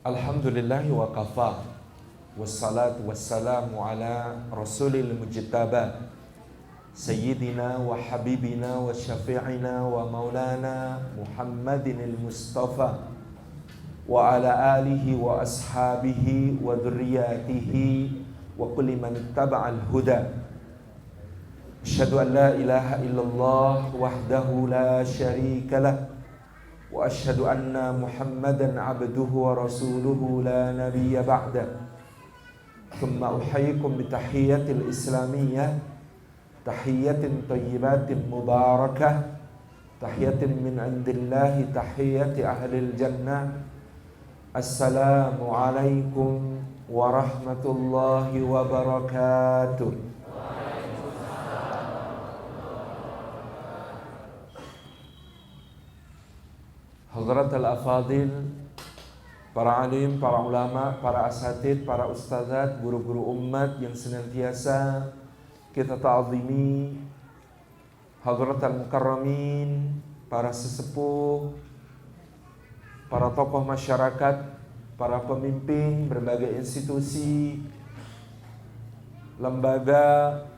Alhamdulillahi wa kafa. Wassalatu wassalamu ala rasulil mujtaba Sayyidina wa habibina wa syafi'ina wa maulana Muhammadin al-Mustafa wa ala alihi wa ashabihi wa dhurriyatihi wa kulli man taba'al huda. Asyhadu an la ilaha illallah wahdahu la syarika lah wa asyhadu anna Muhammadan abduhu wa rasuluhu la nabiyya ba'da. Thumma uhayyikum bi tahiyyatil islamiyyah, tahiyyatin thayyibatin mubarakah, tahiyyatin min indillahi, tahiyyati ahlil jannah. Assalamu alaikum warahmatullahi wabarakatuh. Hadrat al-afadil, para alim, para ulama, para asatid, para ustazat, guru-guru umat yang senantiasa kita ta'zimi. Hadrat al-mukarramin, para sesepuh, para tokoh masyarakat, para pemimpin berbagai institusi, lembaga,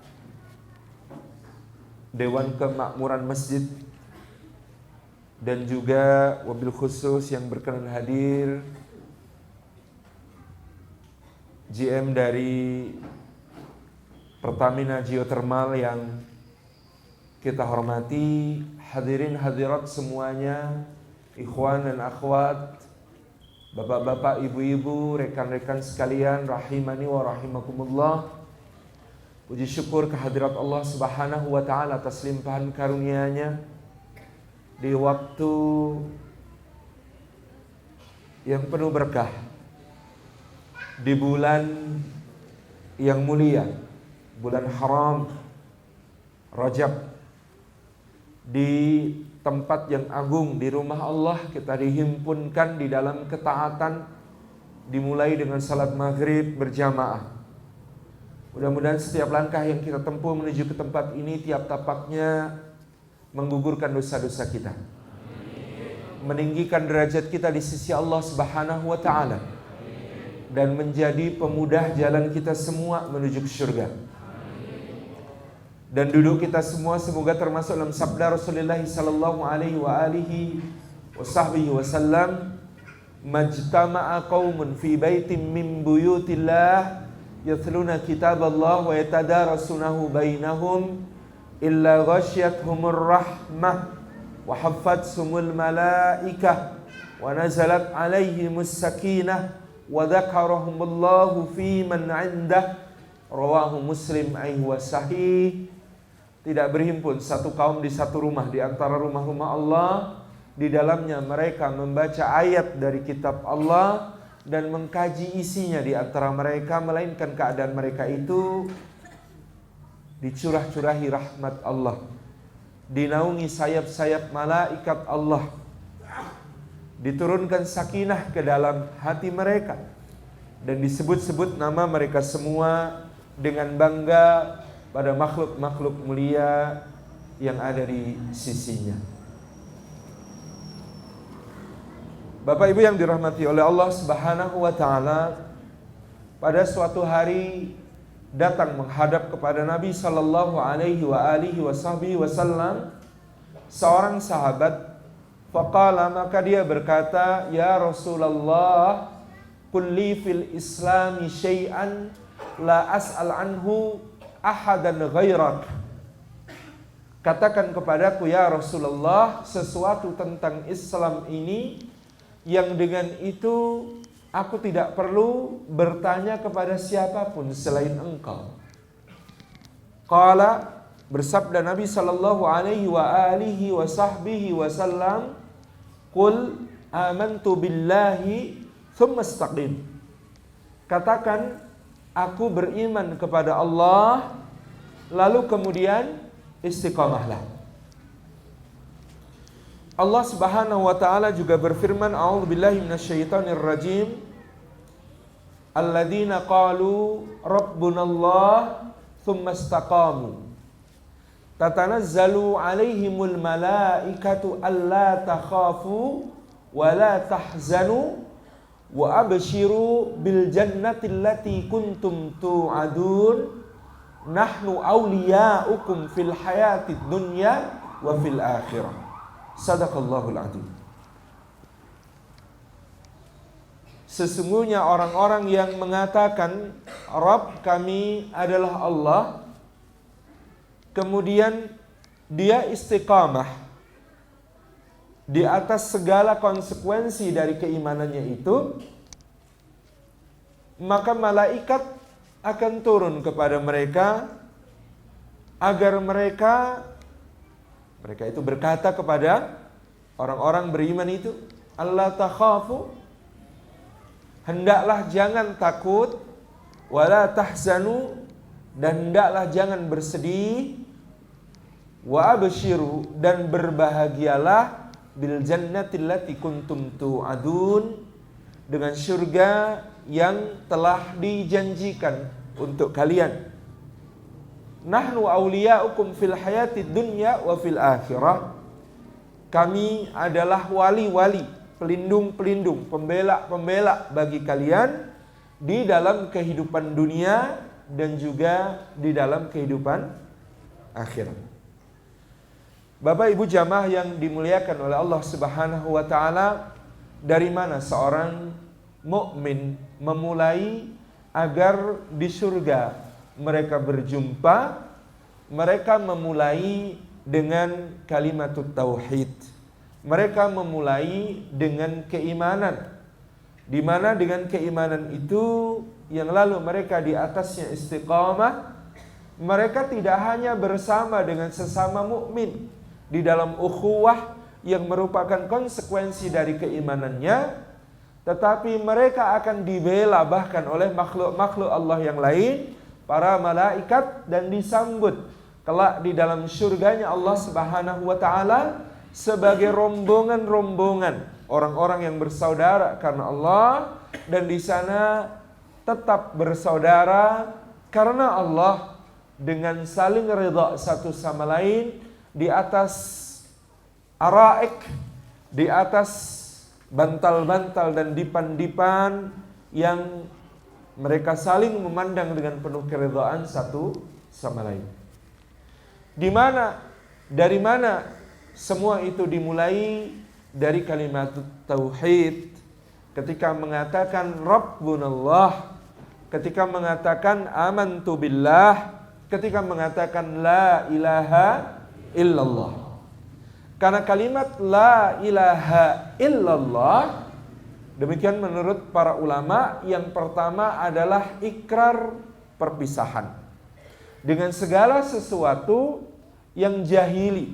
Dewan Kemakmuran Masjid, dan juga wabil khusus yang berkenan hadir GM dari Pertamina Geothermal yang kita hormati, hadirin hadirat semuanya, ikhwan dan akhwat, bapak-bapak, ibu-ibu, rekan-rekan sekalian, rahimani wa rahimakumullah. Puji syukur kehadirat Allah Subhanahu wa taala atas limpahan karunia-Nya di waktu yang penuh berkah, di bulan yang mulia, bulan haram Rajab, di tempat yang agung, di rumah Allah kita dihimpunkan di dalam ketaatan, dimulai dengan salat maghrib berjamaah. Mudah-mudahan setiap langkah yang kita tempuh menuju ke tempat ini tiap tapaknya menggugurkan dosa-dosa kita, meninggikan derajat kita di sisi Allah Subhanahu wa taala, dan menjadi pemudah jalan kita semua menuju ke surga. Dan duduk kita semua semoga termasuk dalam sabda Rasulullah sallallahu alaihi wa alihi wasahbihi wasallam, majtama'a qaumun fi baitin min buyutillah yatluna kitaballah wa yatadarasunahu bainahum illa ghasyiathumur rahmah wa haffathumul malaikah wa nazalat alaihimus sakinah wa dzakarahumullahu fi man 'indah. Rawahu Muslim wa sahih. Tidak berhimpun satu kaum di satu rumah di antara rumah-rumah Allah, di dalamnya mereka membaca ayat dari kitab Allah dan mengkaji isinya di antara mereka, melainkan keadaan mereka itu dicurah-curahi rahmat Allah, dinaungi sayap-sayap malaikat Allah, diturunkan sakinah ke dalam hati mereka, dan disebut-sebut nama mereka semua dengan bangga pada makhluk-makhluk mulia yang ada di sisinya. Bapak Ibu yang dirahmati oleh Allah Subhanahu wa taala, pada suatu hari datang menghadap kepada Nabi sallallahu alaihi wa alihi wasallam seorang sahabat. Faqala, maka dia berkata, ya Rasulullah, kulli fil islami syai'an la as'al anhu ahadan ghairak. Katakan kepadaku ya Rasulullah sesuatu tentang Islam ini yang dengan itu aku tidak perlu bertanya kepada siapapun selain engkau. Qala, bersabda Nabi sallallahu alaihi wa alihi wa sahbihi wasallam, qul amantu billahi thumma istaqim. Katakan, aku beriman kepada Allah, lalu kemudian istiqamahlah. Allah Subhanahu wa taala juga berfirman, a'udzubillahi minasyaitonir rajim, alladzina qalu rabbunallah thumma istaqamu tatanazzalu alaihimul malaikatu alla takhafu wa la tahzanu wa abshiru bil jannati allati kuntum tu'adun nahnu awliya'ukum fil hayatid dunya wa fil akhirah. Sadaqallahul adzim. Sesungguhnya orang-orang yang mengatakan Rabb kami adalah Allah, kemudian dia istiqamah di atas segala konsekuensi dari keimanannya itu, maka malaikat akan turun kepada mereka agar mereka itu berkata kepada orang-orang beriman itu, Allah takhafu, hendaklah jangan takut, wala tahzanu, dan hendaklah jangan bersedih, wa abshiru, dan berbahagialah bil jannati allati kuntum tu'adun, dengan surga yang telah dijanjikan untuk kalian. Nahnu awliya'ukum fil hayatid dunya wa fil akhirah. Kami adalah wali-wali, pelindung-pelindung, pembela-pembela bagi kalian di dalam kehidupan dunia dan juga di dalam kehidupan akhirat. Bapak Ibu jamaah yang dimuliakan oleh Allah Subhanahu wa taala, dari mana seorang mukmin memulai agar di surga mereka berjumpa? Mereka memulai dengan kalimatut tauhid. Mereka memulai dengan keimanan, di mana dengan keimanan itu yang lalu mereka di atasnya istiqamah. Mereka tidak hanya bersama dengan sesama mukmin di dalam ukhuwah yang merupakan konsekuensi dari keimanannya, tetapi mereka akan dibela bahkan oleh makhluk-makhluk Allah yang lain, para malaikat, dan disambut kelak di dalam surganya Allah Subhanahu wa taala sebagai rombongan-rombongan orang-orang yang bersaudara karena Allah, dan di sana tetap bersaudara karena Allah dengan saling ridha satu sama lain di atas araik, di atas bantal-bantal dan dipan-dipan yang mereka saling memandang dengan penuh keridhaan satu sama lain. Dari mana semua itu dimulai? Dari kalimat tauhid. Ketika mengatakan Rabbunallah, ketika mengatakan amantu billah, ketika mengatakan la ilaha illallah. Karena kalimat la ilaha illallah, demikian menurut para ulama, yang pertama adalah ikrar perpisahan dengan segala sesuatu yang jahili,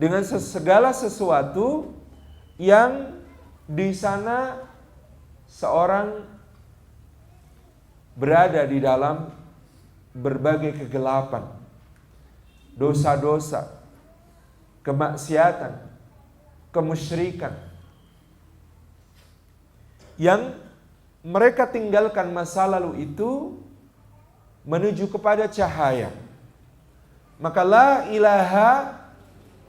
dengan segala sesuatu yang di sana seorang berada di dalam berbagai kegelapan, dosa-dosa, kemaksiatan, kemusyrikan, yang mereka tinggalkan masa lalu itu menuju kepada cahaya. Maka la ilaha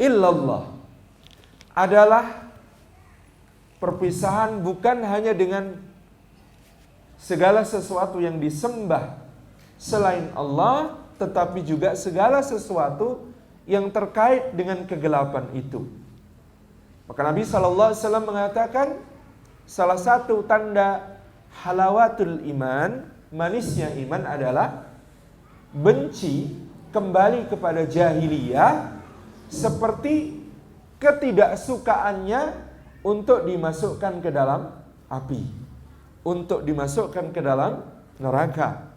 illallah adalah perpisahan bukan hanya dengan segala sesuatu yang disembah selain Allah, tetapi juga segala sesuatu yang terkait dengan kegelapan itu. Maka Nabi SAW mengatakan salah satu tanda halawatul iman, manisnya iman, adalah benci kembali kepada jahiliyah seperti ketidaksukaannya untuk dimasukkan ke dalam api, untuk dimasukkan ke dalam neraka.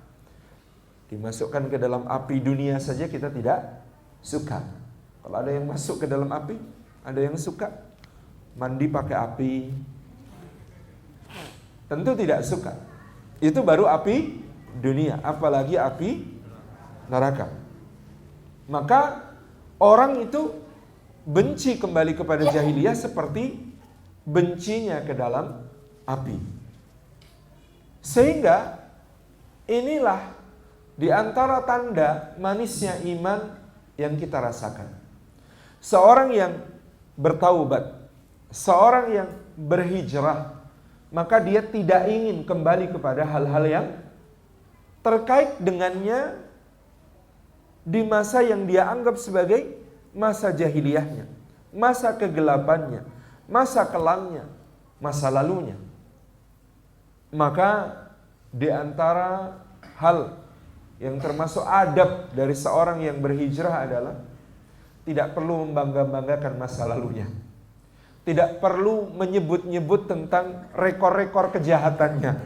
Dimasukkan ke dalam api dunia saja kita tidak suka. Kalau ada yang masuk ke dalam api, ada yang suka. Mandi pakai api, tentu tidak suka. Itu baru api dunia, apalagi api neraka. Maka orang itu benci kembali kepada jahiliyah seperti bencinya ke dalam api. Sehingga inilah di antara tanda manisnya iman yang kita rasakan. Seorang yang bertaubat, seorang yang berhijrah, maka dia tidak ingin kembali kepada hal-hal yang terkait dengannya di masa yang dia anggap sebagai masa jahiliyahnya, masa kegelapannya, masa kelamnya, masa lalunya. Maka di antara hal yang termasuk adab dari seorang yang berhijrah adalah tidak perlu membangga-banggakan masa lalunya. Tidak perlu menyebut-nyebut tentang rekor-rekor kejahatannya.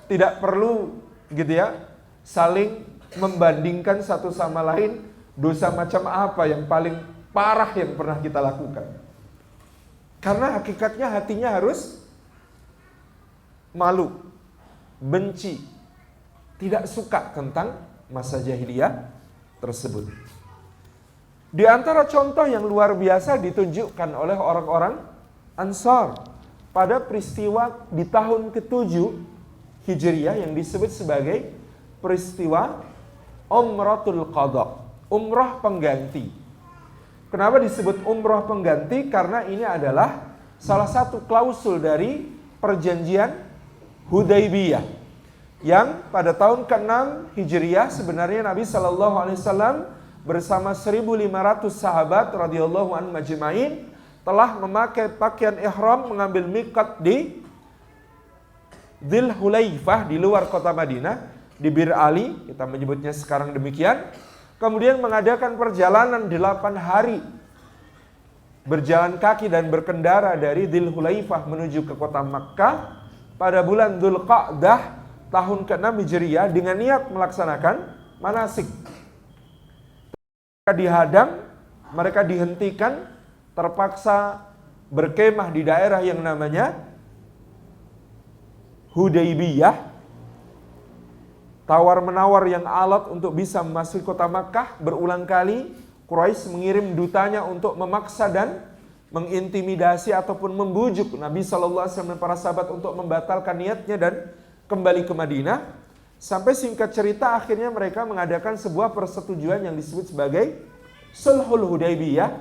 Tidak perlu gitu ya, saling membandingkan satu sama lain dosa macam apa yang paling parah yang pernah kita lakukan. Karena hakikatnya hatinya harus malu, benci, tidak suka tentang masa jahiliyah tersebut. Di antara contoh yang luar biasa ditunjukkan oleh orang-orang Ansar pada peristiwa di tahun ke-7 Hijriah yang disebut sebagai peristiwa Umratul Qadha, umrah pengganti. Kenapa disebut umrah pengganti? Karena ini adalah salah satu klausul dari perjanjian Hudaybiyah, yang pada tahun ke-6 Hijriah sebenarnya Nabi SAW bersama 1.500 sahabat radhiyallahu anhum majma'in telah memakai pakaian ihram, mengambil miqat di Dzul Hulaifah di luar kota Madinah, di Bir Ali, kita menyebutnya sekarang demikian. Kemudian mengadakan perjalanan 8 hari berjalan kaki dan berkendara dari Dzul Hulaifah menuju ke kota Makkah pada bulan Dzulqa'dah tahun ke-6 Hijriah dengan niat melaksanakan manasik. Mereka dihadang, mereka dihentikan, terpaksa berkemah di daerah yang namanya Hudaybiyah. Tawar-menawar yang alat untuk bisa memasuki kota Makkah. Berulang kali Quraisy mengirim dutanya untuk memaksa dan mengintimidasi ataupun membujuk Nabi SAW dan para sahabat untuk membatalkan niatnya dan kembali ke Madinah. Sampai singkat cerita akhirnya mereka mengadakan sebuah persetujuan yang disebut sebagai Sulhul Hudaybiyah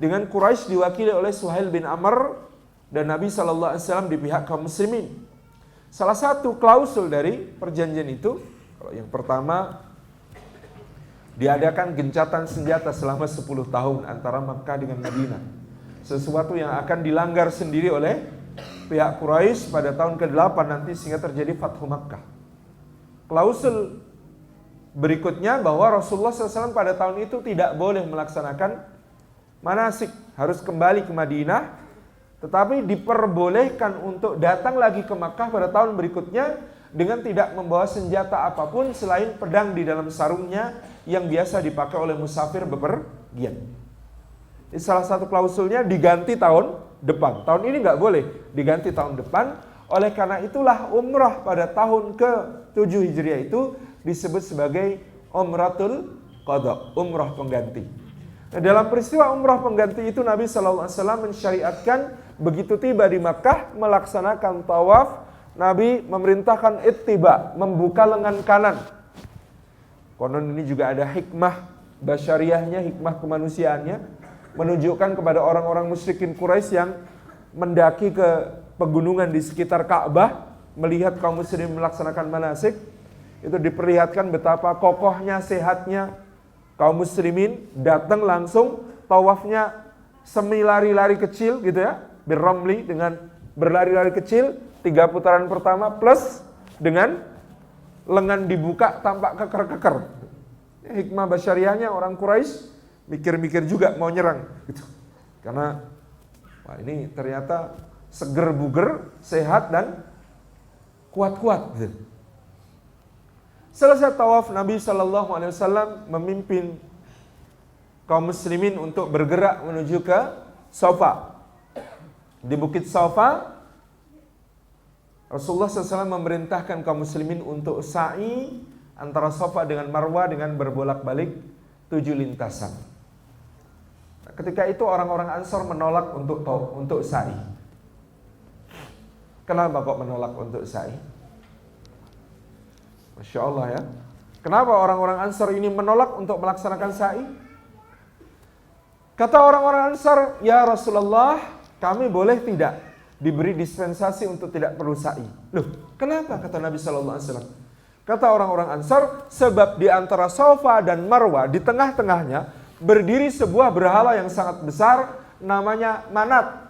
dengan Quraisy diwakili oleh Suhail bin Amr dan Nabi SAW di pihak kaum muslimin. Salah satu klausul dari perjanjian itu, kalau yang pertama, diadakan gencatan senjata selama 10 tahun antara Makkah dengan Madinah. Sesuatu yang akan dilanggar sendiri oleh pihak Quraisy pada tahun ke-8 nanti sehingga terjadi Fathu Makkah. Klausul berikutnya bahwa Rasulullah SAW pada tahun itu tidak boleh melaksanakan manasik, harus kembali ke Madinah, tetapi diperbolehkan untuk datang lagi ke Makkah pada tahun berikutnya dengan tidak membawa senjata apapun selain pedang di dalam sarungnya yang biasa dipakai oleh musafir bepergian. Salah satu klausulnya diganti tahun depan. Tahun ini nggak boleh, diganti tahun depan. Oleh karena itulah umrah pada tahun ke-7 Hijriah itu disebut sebagai Umratul Qadha, umrah pengganti. Nah, dalam peristiwa umrah pengganti itu Nabi SAW mensyariatkan begitu tiba di Makkah melaksanakan tawaf. Nabi memerintahkan ittiba, membuka lengan kanan. Konon ini juga ada hikmah basyariahnya, hikmah kemanusiaannya, menunjukkan kepada orang-orang musyrikin Quraisy yang mendaki ke pegunungan di sekitar Ka'bah, melihat kaum muslimin melaksanakan manasik, itu diperlihatkan betapa kokohnya, sehatnya kaum muslimin, datang langsung tawafnya semi lari-lari kecil gitu ya, birramli, dengan berlari-lari kecil 3 putaran pertama plus dengan lengan dibuka tampak keker-keker. Hikmah basyariahnya orang Quraisy mikir-mikir juga mau nyerang gitu. Karena wah ini ternyata seger buger, sehat dan kuat-kuat gitu. Selesai tawaf, Nabi SAW memimpin kaum muslimin untuk bergerak menuju ke Safa. Di Bukit Safa, Rasulullah SAW memerintahkan kaum muslimin untuk sa'i antara Safa dengan Marwah dengan berbolak-balik 7 lintasan. Nah, ketika itu orang-orang Ansar menolak untuk sa'i. Kenapa kok menolak untuk sa'i? Masya Allah ya. Kenapa orang-orang Ansar ini menolak untuk melaksanakan sa'i? Kata orang-orang Ansar, ya Rasulullah, kami boleh tidak diberi dispensasi untuk tidak perlu sa'i. Loh, kenapa? Kata Nabi sallallahu alaihi wasallam. Kata orang-orang Ansar, sebab di antara Safa dan Marwa, di tengah-tengahnya berdiri sebuah berhala yang sangat besar, namanya Manat.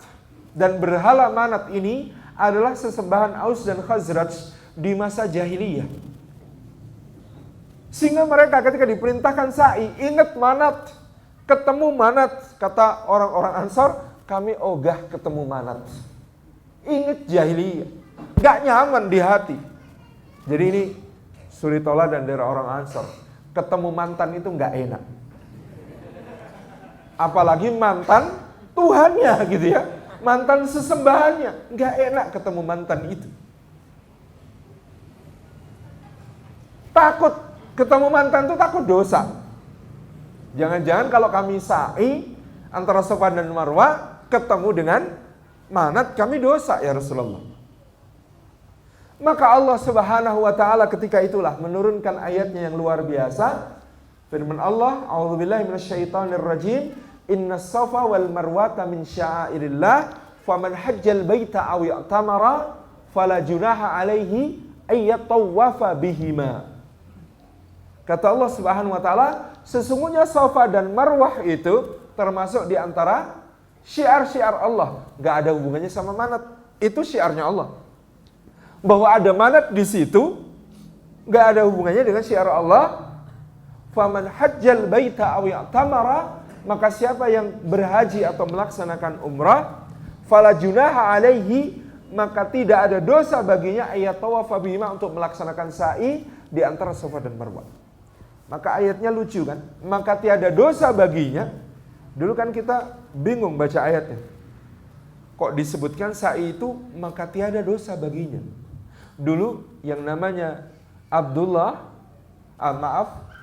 Dan berhala Manat ini adalah sesembahan Aus dan Khazraj di masa jahiliyah. Sehingga mereka ketika diperintahkan sa'i, ingat Manat, ketemu Manat. Kata orang-orang Ansar, kami ogah ketemu Manat. Ingat jahiliyah, gak nyaman di hati. Jadi ini Suritola dan daerah orang Ansar, ketemu mantan itu gak enak. Apalagi mantan Tuhannya gitu ya, mantan sesembahannya, gak enak ketemu mantan itu. Takut ketemu mantan itu, takut dosa. Jangan-jangan kalau kami sa'i antara Safa dan Marwa ketemu dengan Manat, kami dosa ya Rasulullah. Maka Allah Subhanahu wa taala ketika itulah menurunkan ayatnya yang luar biasa. Firman Allah, a'udzubillahi minasyaitonir rajim, innas safa wal marwata min sya'airillah, faman hajjal baita aw i'tamara fala junaha alaihi ay yatawafa bihima. Kata Allah Subhanahu wa taala, sesungguhnya Safa dan Marwah itu termasuk di antara syiar-syiar Allah. Gak ada hubungannya sama Manat. Itu syiarnya Allah. Bahwa ada Manat di situ, gak ada hubungannya dengan syiar Allah. Faman hajjal baita aw i'tamara, maka siapa yang berhaji atau melaksanakan umrah, fala junaha alaihi, maka tidak ada dosa baginya ayatawafa bihima, untuk melaksanakan sa'i di antara Safa dan Marwah. Maka ayatnya lucu kan? Maka tiada dosa baginya. Dulu kan kita bingung baca ayatnya. Kok disebutkan sa'i itu maka tiada dosa baginya. Dulu yang namanya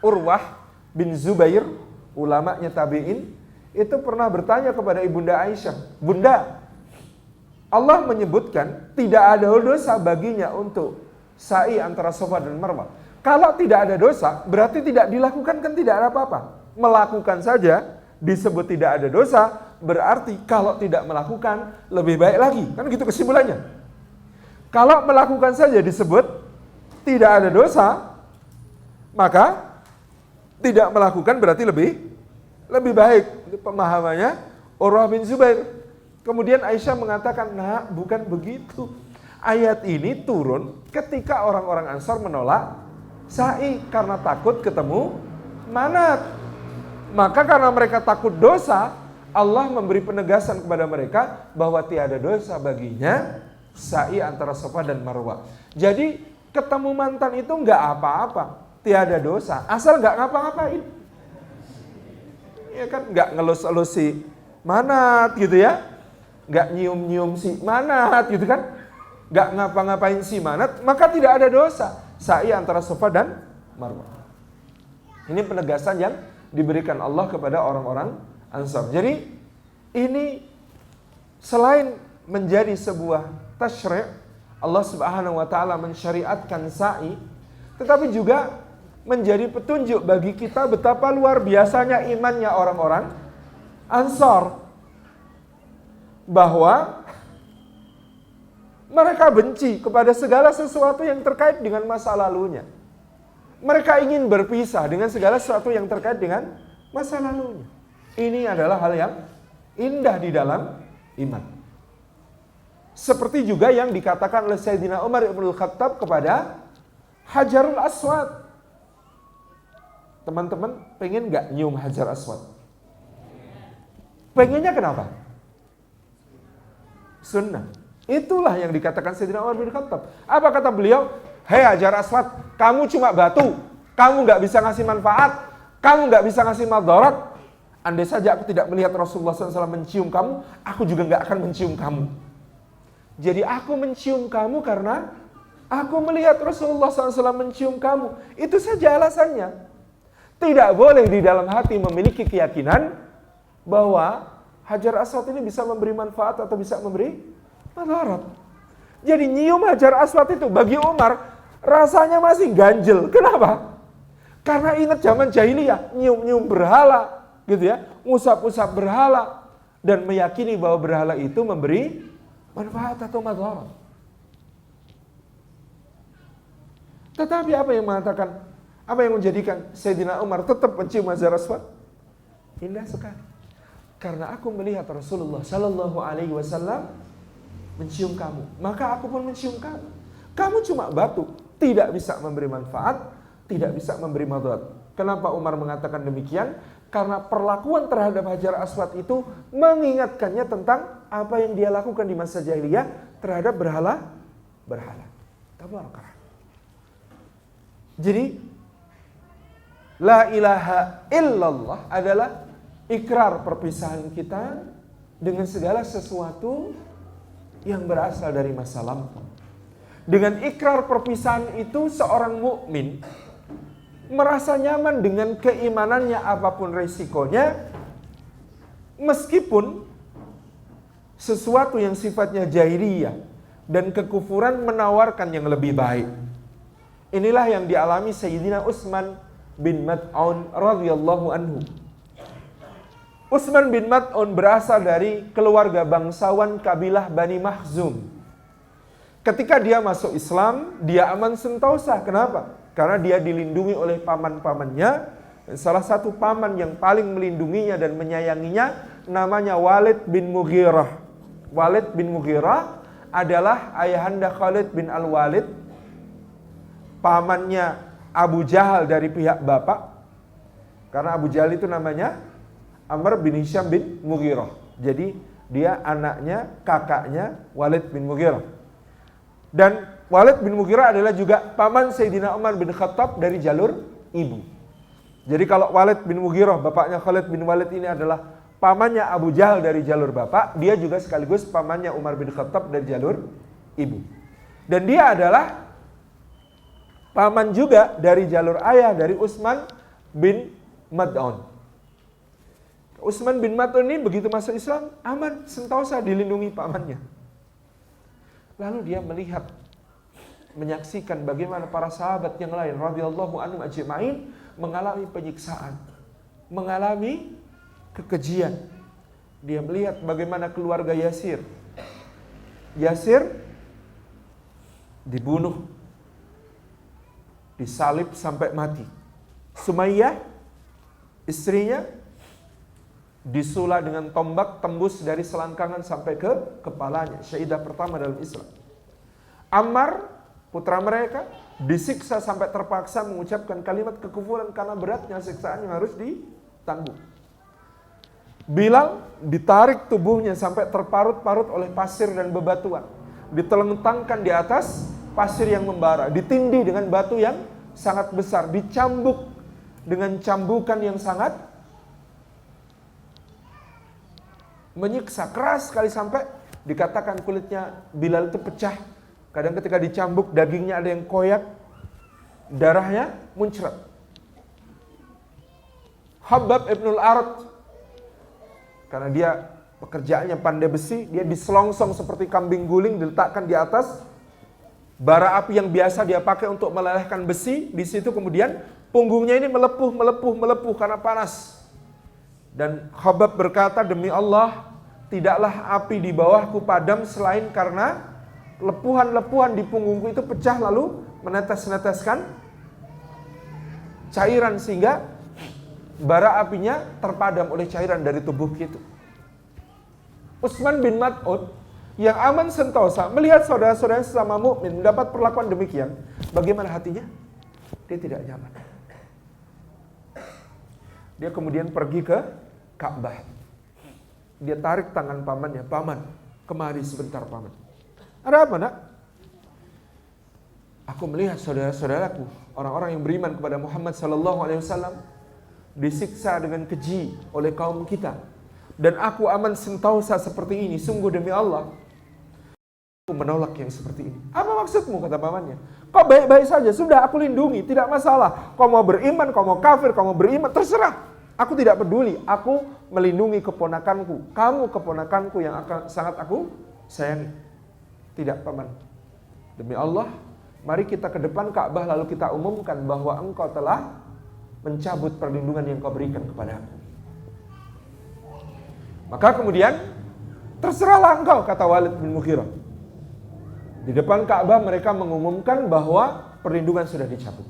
Urwah bin Zubair, ulamanya tabi'in, itu pernah bertanya kepada Ibunda Aisyah, Bunda, Allah menyebutkan tidak ada dosa baginya untuk sa'i antara Safa dan Marwah. Kalau tidak ada dosa, berarti tidak dilakukan, kan tidak ada apa-apa. Melakukan saja disebut tidak ada dosa, berarti kalau tidak melakukan lebih baik lagi. Kan gitu kesimpulannya. Kalau melakukan saja disebut tidak ada dosa, maka tidak melakukan berarti lebih baik. Itu pemahamannya Urwah bin Zubair. Kemudian Aisyah mengatakan, nah bukan begitu. Ayat ini turun ketika orang-orang Ansar menolak sa'i karena takut ketemu Manat. Maka karena mereka takut dosa, Allah memberi penegasan kepada mereka bahwa tiada dosa baginya sa'i antara Safa dan Marwah. Jadi ketemu mantan itu enggak apa-apa, tiada dosa, asal enggak ngapa-ngapain. Ya kan, enggak ngelus-elus si Manat gitu ya, enggak nyium-nyium si Manat gitu kan, enggak ngapa-ngapain si Manat, maka tidak ada dosa sa'i antara Safa dan Marwah. Ini penegasan yang diberikan Allah kepada orang-orang Ansar. Jadi ini selain menjadi sebuah tasyri', Allah Subhanahu wa taala mensyariatkan sa'i, tetapi juga menjadi petunjuk bagi kita betapa luar biasanya imannya orang-orang Ansar, bahwa mereka benci kepada segala sesuatu yang terkait dengan masa lalunya. Mereka ingin berpisah dengan segala sesuatu yang terkait dengan masa lalunya. Ini adalah hal yang indah di dalam iman. Seperti juga yang dikatakan oleh Sayyidina Umar ibn Khattab kepada Hajarul Aswad. Teman-teman pengen gak nyium Hajar Aswad? Pengennya kenapa? Sunnah. Itulah yang dikatakan Sayyidina Umar bin Khattab. Apa kata beliau? Hei Hajar Aswad, kamu cuma batu, kamu gak bisa ngasih manfaat, kamu gak bisa ngasih madarat. Andai saja aku tidak melihat Rasulullah SAW mencium kamu, aku juga gak akan mencium kamu. Jadi aku mencium kamu karena aku melihat Rasulullah SAW mencium kamu. Itu saja alasannya. Tidak boleh di dalam hati memiliki keyakinan bahwa Hajar Aswad ini bisa memberi manfaat atau bisa memberi madarat. Jadi nyium Hajar Aswad itu bagi Umar rasanya masih ganjel. Kenapa? Karena ingat zaman jahiliyah, nyium-nyium berhala gitu ya, ngusap-usap berhala, dan meyakini bahwa berhala itu memberi manfaat atau madarat. Tetapi apa yang mengatakan, apa yang menjadikan Sayyidina Umar tetap mencium Hajar Aswad? Indah sekali. Karena aku melihat Rasulullah Sallallahu Alaihi Wasallam mencium kamu, maka aku pun mencium kamu. Kamu cuma batu, tidak bisa memberi manfaat, tidak bisa memberi madarat. Kenapa Umar mengatakan demikian? Karena perlakuan terhadap Hajar Aswad itu mengingatkannya tentang apa yang dia lakukan di masa jahiliyah terhadap berhala. Tabarakah. Jadi la ilaha illallah adalah ikrar perpisahan kita dengan segala sesuatu yang berasal dari masa lampau. Dengan ikrar perpisahan itu seorang mukmin merasa nyaman dengan keimanannya apapun resikonya, meskipun sesuatu yang sifatnya jahiliyah dan kekufuran menawarkan yang lebih baik. Inilah yang dialami Sayyidina Utsman bin Mad'un radhiyallahu anhu. Utsman bin Mad'un berasal dari keluarga bangsawan kabilah Bani Makhzum. Ketika dia masuk Islam, dia aman sentosa. Kenapa? Karena dia dilindungi oleh paman-pamannya. Salah satu paman yang paling melindunginya dan menyayanginya namanya Walid bin Mughirah. Walid bin Mughirah adalah ayahanda Khalid bin Al-Walid, pamannya Abu Jahal dari pihak bapak. Karena Abu Jahal itu namanya Amr bin Hisham bin Mughirah. Jadi dia anaknya, kakaknya Walid bin Mughirah. Dan Walid bin Mughirah adalah juga paman Sayyidina Umar bin Khattab dari jalur ibu. Jadi kalau Walid bin Mughirah, bapaknya Khalid bin Walid ini adalah pamannya Abu Jahal dari jalur bapak, dia juga sekaligus pamannya Umar bin Khattab dari jalur ibu. Dan dia adalah paman juga dari jalur ayah dari Utsman bin Mad'un. Utsman bin Mad'un ini begitu masuk Islam, aman, sentosa dilindungi pamannya. Lalu dia melihat, menyaksikan bagaimana para sahabat yang lain radhiyallahu anhum ajma'in mengalami penyiksaan, mengalami kekejian. Dia melihat bagaimana keluarga Yasir dibunuh, disalib sampai mati. Sumayyah, istrinya, disula dengan tombak tembus dari selangkangan sampai ke kepalanya. Syahidah pertama dalam Islam. Ammar, putra mereka, disiksa sampai terpaksa mengucapkan kalimat kekufuran karena beratnya siksaan yang harus ditanggung. Bilal ditarik tubuhnya sampai terparut-parut oleh pasir dan bebatuan. Ditelentangkan di atas pasir yang membara, ditindih dengan batu yang sangat besar, dicambuk dengan cambukan yang sangat menyiksa, keras sekali sampai dikatakan kulitnya Bilal itu pecah. Kadang ketika dicambuk dagingnya ada yang koyak, darahnya muncrat. Khabbab ibnul Arat, karena dia pekerjaannya pandai besi, dia diselongsong seperti kambing guling, diletakkan di atas bara api yang biasa dia pakai untuk melelehkan besi. Di situ kemudian punggungnya ini melepuh karena panas. Dan Khabbab berkata, demi Allah, tidaklah api di bawahku padam selain karena lepuhan-lepuhan di punggungku itu pecah lalu menetes-neteskan cairan sehingga bara apinya terpadam oleh cairan dari tubuh itu. Utsman bin Mad'un yang aman sentosa melihat saudara-saudara sesama mukmin mendapat perlakuan demikian, bagaimana hatinya? Dia tidak nyaman. Dia kemudian pergi ke Ka'bah. Dia tarik tangan pamannya, paman, kemari sebentar paman. Ada apa nak? Aku melihat saudara-saudaraku, orang-orang yang beriman kepada Muhammad SAW disiksa dengan keji oleh kaum kita. Dan aku aman sentosa seperti ini, sungguh demi Allah, aku menolak yang seperti ini. Apa maksudmu, kata pamannya? Kau baik-baik saja, sudah aku lindungi, tidak masalah. Kau mau beriman, kau mau kafir, kau mau beriman, terserah. Aku tidak peduli, aku melindungi keponakanku. Kamu keponakanku yang akan sangat aku sayangi. Tidak paman, demi Allah, mari kita ke depan Ka'bah lalu kita umumkan bahwa engkau telah mencabut perlindungan yang kau berikan kepada aku. Maka kemudian Terserahlah engkau, kata Walid bin Mughirah. Di depan Ka'bah mereka mengumumkan bahwa perlindungan sudah dicabut.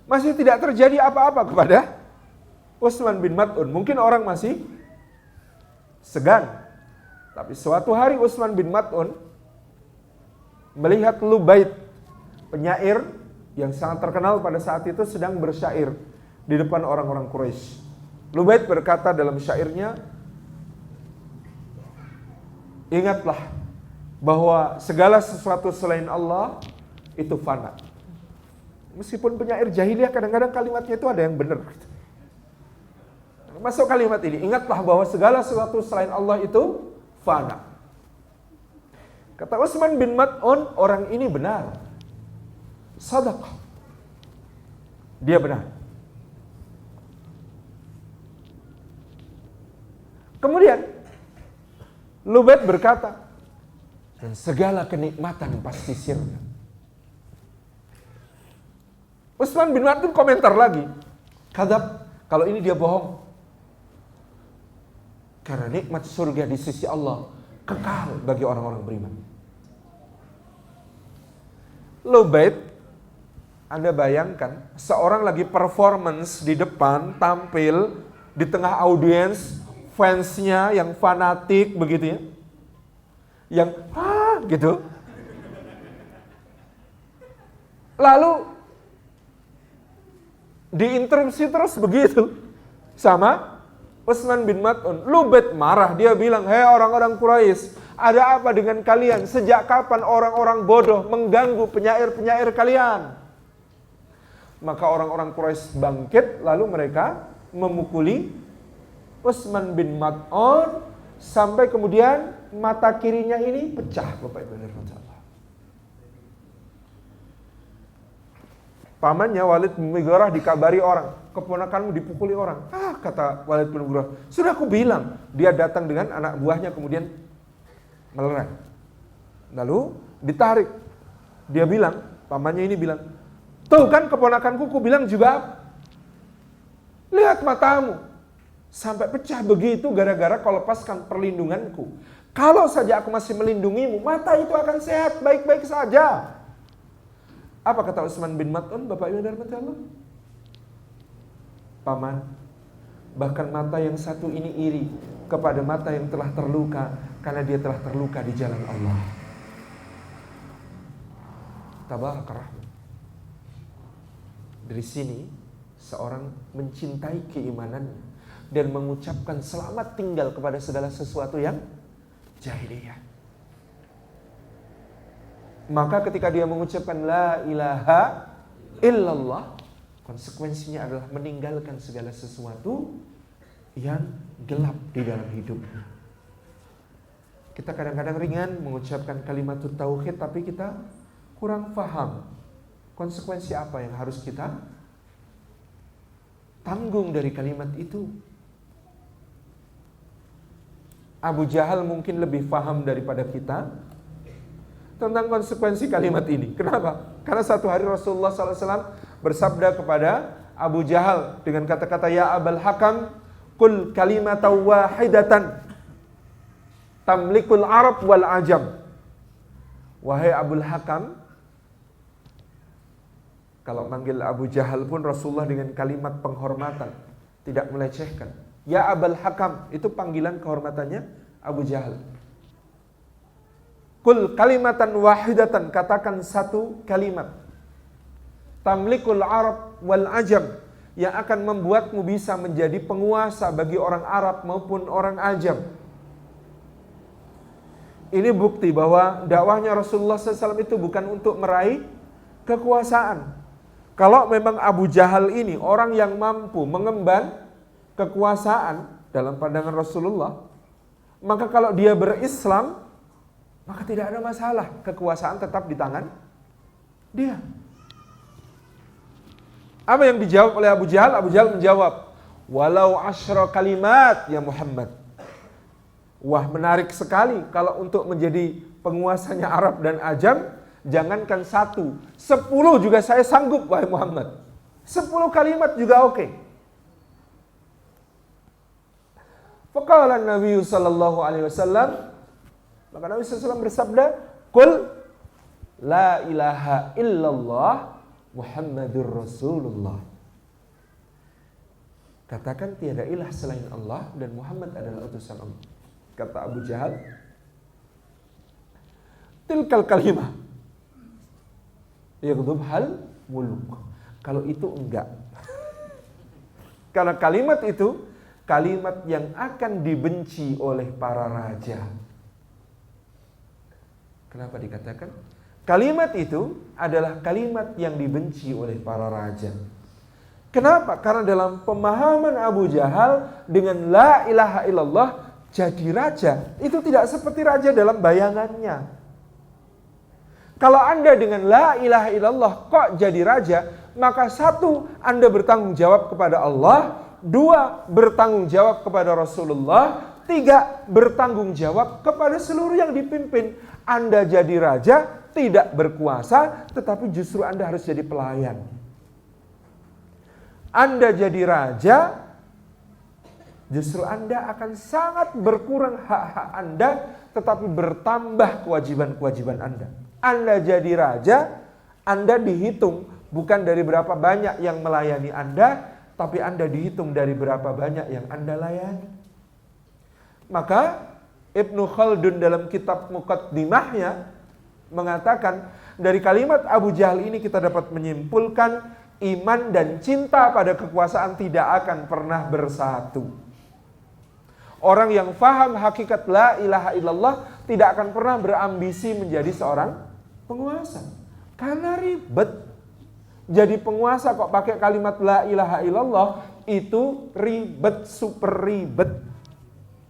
Masih tidak terjadi apa-apa kepada Utsman bin Mad'un. Mungkin orang masih segan. Tapi suatu hari Utsman bin Mad'un melihat Lubaid, penyair yang sangat terkenal pada saat itu, sedang bersyair di depan orang-orang Quraisy. Lubaid berkata dalam syairnya, ingatlah bahwa segala sesuatu selain Allah itu fana. Meskipun penyair jahiliyah, kadang-kadang kalimatnya itu ada yang benar. Masuk kalimat ini, ingatlah bahwa segala sesuatu selain Allah itu fana. Kata Utsman bin Mad'un, orang ini benar. Sadaqah. Dia benar. Kemudian Lubaid berkata, dan segala kenikmatan pasti sirna. Utsman bin Mad'un komentar lagi, kadzab, kalau ini dia bohong. Karena nikmat surga di sisi Allah kekal bagi orang-orang beriman. Lubaid, Anda bayangkan, seorang lagi performance di depan, tampil di tengah audiens, fansnya yang fanatik begitu ya, yang gitu. Lalu diinterupsi terus begitu sama Utsman bin Mad'un. Lubaid marah, dia bilang, hei orang-orang Quraisy, ada apa dengan kalian? Sejak kapan orang-orang bodoh mengganggu penyair-penyair kalian? Maka orang-orang Quraisy bangkit, lalu mereka memukuli Utsman bin Mad'un sampai kemudian mata kirinya ini pecah, Bapak Ibu dan Saudara. Pamannya Walid bin Mughirah dikabari orang, keponakanmu dipukuli orang. Kata Walid bin Mughirah, sudah aku bilang. Dia datang dengan anak buahnya kemudian melerai. Lalu ditarik. Dia bilang, pamannya ini bilang, tuh kan keponakanku, ku bilang juga. Lihat matamu. Sampai pecah begitu gara-gara kau lepaskan perlindunganku. Kalau saja aku masih melindungimu, mata itu akan sehat, baik-baik saja. Apa kata Utsman bin Mad'un, Bapak Ibu dan Allah? Paman, bahkan mata yang satu ini iri kepada mata yang telah terluka, karena dia telah terluka di jalan Allah. Tabarakar Rahman. Dari sini seorang mencintai keimanannya dan mengucapkan selamat tinggal kepada segala sesuatu yang jahiliyah. Maka ketika dia mengucapkan la ilaha illallah, konsekuensinya adalah meninggalkan segala sesuatu yang gelap di dalam hidupnya. Kita kadang-kadang ringan mengucapkan kalimat tauhid, tapi kita kurang paham konsekuensi apa yang harus kita tanggung dari kalimat itu. Abu Jahal mungkin lebih paham daripada kita tentang konsekuensi kalimat ini. Kenapa? Karena satu hari Rasulullah SAW bersabda kepada Abu Jahal dengan kata-kata, ya Abul Hakam, qul kalimatan wahidatan tamlikul Arab wal Ajam. Wahai Abul Hakam, kalau manggil Abu Jahal pun Rasulullah dengan kalimat penghormatan, tidak melecehkan. Ya Abul Hakam, itu panggilan kehormatannya Abu Jahal. Kul kalimatan wahidatan, katakan satu kalimat. Tamlikul Arab wal Ajam, yang akan membuatmu bisa menjadi penguasa bagi orang Arab maupun orang Ajam. Ini bukti bahwa dakwahnya Rasulullah SAW itu bukan untuk meraih kekuasaan. Kalau memang Abu Jahal ini orang yang mampu mengemban kekuasaan dalam pandangan Rasulullah, maka kalau dia berislam, maka tidak ada masalah, kekuasaan tetap di tangan dia. Apa yang dijawab oleh Abu Jahal? Abu Jahal menjawab, walau asyra kalimat ya Muhammad. Wah, menarik sekali kalau untuk menjadi penguasanya Arab dan Ajam, jangankan 1, 10 juga saya sanggup, wahai Muhammad. 10 kalimat juga oke. Faqala Nabi sallallahu alaihi wasallam, maka Nabi SAW bersabda, "Qul la ilaha illallah Muhammadur Rasulullah." Katakan tiada ilah selain Allah dan Muhammad adalah utusan Allah. Kata Abu Jahal, tilkal kalimah yaghdubhal muluk. Kalau itu enggak. Karena kalimat itu kalimat yang akan dibenci oleh para raja. Kenapa dikatakan? Kalimat itu adalah kalimat yang dibenci oleh para raja. Kenapa? Karena dalam pemahaman Abu Jahal dengan la ilaha illallah jadi raja, itu tidak seperti raja dalam bayangannya. Kalau Anda dengan la ilaha illallah kok jadi raja, maka satu, Anda bertanggung jawab kepada Allah, dua, bertanggung jawab kepada Rasulullah, tiga, bertanggung jawab kepada seluruh yang dipimpin. Anda jadi raja, tidak berkuasa, tetapi justru Anda harus jadi pelayan. Anda jadi raja, justru Anda akan sangat berkurang hak-hak Anda, tetapi bertambah kewajiban-kewajiban Anda. Anda jadi raja, Anda dihitung bukan dari berapa banyak yang melayani Anda, tapi Anda dihitung dari berapa banyak yang Anda layani. Maka Ibnu Khaldun dalam kitab Muqaddimahnya mengatakan, dari kalimat Abu Jahal ini kita dapat menyimpulkan iman dan cinta pada kekuasaan tidak akan pernah bersatu. Orang yang faham hakikat la ilaha illallah tidak akan pernah berambisi menjadi seorang penguasa. Karena ribet. Jadi penguasa kok pakai kalimat la ilaha illallah, itu ribet, super ribet.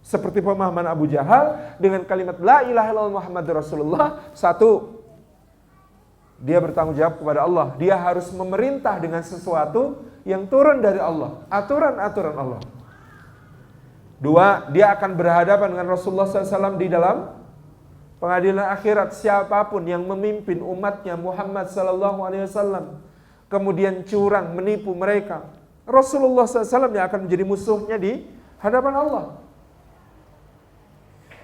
Seperti pemahaman Abu Jahal dengan kalimat la ilaha illallah Muhammadur Rasulullah. Satu, dia bertanggung jawab kepada Allah. Dia harus memerintah dengan sesuatu yang turun dari Allah. Aturan-aturan Allah. Dua, dia akan berhadapan dengan Rasulullah SAW di dalam pengadilan akhirat. Siapapun yang memimpin umatnya Muhammad SAW, kemudian curang, menipu mereka, Rasulullah SAW yang akan menjadi musuhnya di hadapan Allah.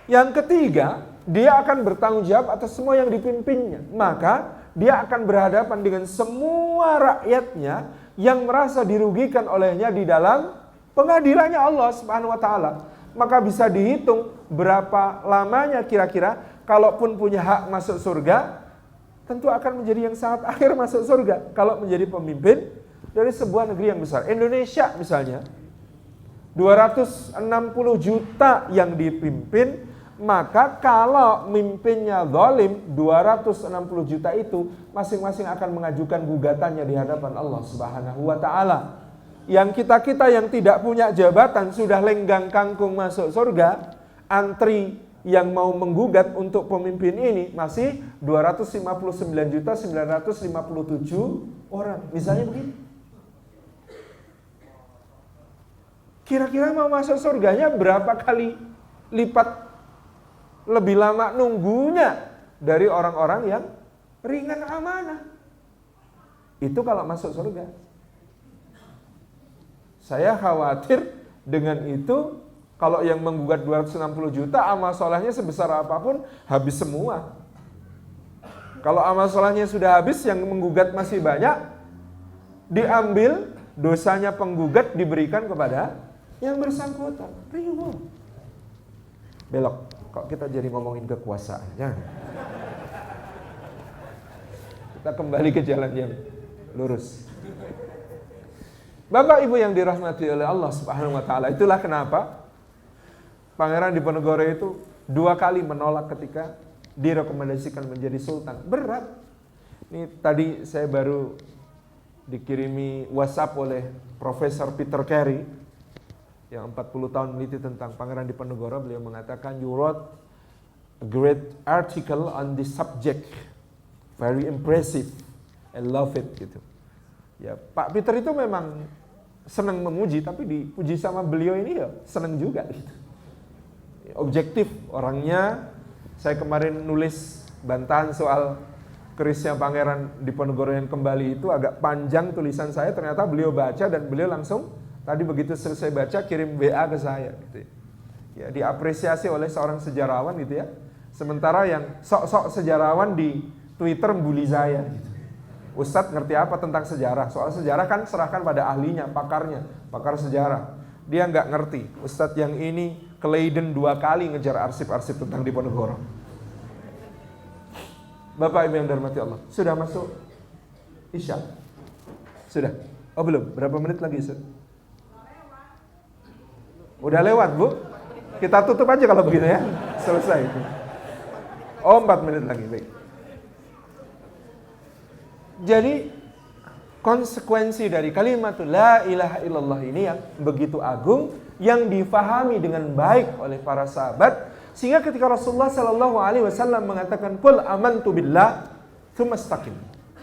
Yang ketiga, dia akan bertanggung jawab atas semua yang dipimpinnya. Maka dia akan berhadapan dengan semua rakyatnya yang merasa dirugikan olehnya di dalam pengadilannya Allah Subhanahu wa taala. Maka bisa dihitung berapa lamanya kira-kira, kalaupun punya hak masuk surga, tentu akan menjadi yang sangat akhir masuk surga kalau menjadi pemimpin dari sebuah negeri yang besar. Indonesia misalnya 260 juta yang dipimpin, maka kalau mimpinnya zalim, 260 juta itu masing-masing akan mengajukan gugatannya di hadapan Allah Subhanahu wa taala. Yang kita-kita yang tidak punya jabatan sudah lenggang kangkung masuk surga, antri yang mau menggugat untuk pemimpin ini masih 259.957 orang. Misalnya begitu. Kira-kira mau masuk surganya berapa kali lipat lebih lama nunggunya dari orang-orang yang ringan amanah. Itu kalau masuk surga. Saya khawatir dengan itu, kalau yang menggugat 260 juta, amal solehnya sebesar apapun habis semua. Kalau amal solehnya sudah habis, yang menggugat masih banyak, diambil, dosanya penggugat diberikan kepada yang bersangkutan. Ribu. Belok. Kok kita jadi ngomongin kekuasaan? Jangan. Kita kembali ke jalan yang lurus. Bapak Ibu yang dirahmati oleh Allah Subhanahu wa taala, itulah kenapa Pangeran Diponegoro itu 2 kali menolak ketika direkomendasikan menjadi sultan. Berat. Ini tadi saya baru dikirimi WhatsApp oleh Profesor Peter Carey yang 40 tahun meneliti tentang Pangeran Diponegoro. Beliau mengatakan, "You wrote a great article on this subject. Very impressive. I love it." Gitu. Ya, Pak Peter itu memang senang memuji, tapi dipuji sama beliau ini ya senang juga gitu. Objektif orangnya. Saya kemarin nulis bantahan soal kerisnya Pangeran Diponegoro yang kembali itu, agak panjang tulisan saya, ternyata beliau baca dan beliau langsung tadi begitu selesai baca kirim WA ke saya gitu. ya, diapresiasi oleh seorang sejarawan gitu ya. Sementara yang sok-sok sejarawan di Twitter bully saya gitu. Ustadz ngerti apa tentang sejarah? Soal sejarah kan serahkan pada ahlinya, pakarnya, pakar sejarah. Dia nggak ngerti. Ustadz yang ini ke Leiden 2 kali ngejar arsip-arsip tentang Diponegoro. Bapak Ibu yang dirahmati Allah, sudah masuk Isya? Sudah? Oh belum? Berapa menit lagi Ustaz? Udah lewat Bu? Kita tutup aja kalau begitu ya. Selesai. Oh 4 menit lagi. Baik. Jadi konsekuensi dari kalimat la ilaha illallah ini yang begitu agung, yang difahami dengan baik oleh para sahabat, sehingga ketika Rasulullah sallallahu alaihi wasallam mengatakan qul amantu billah tsumma istaqim,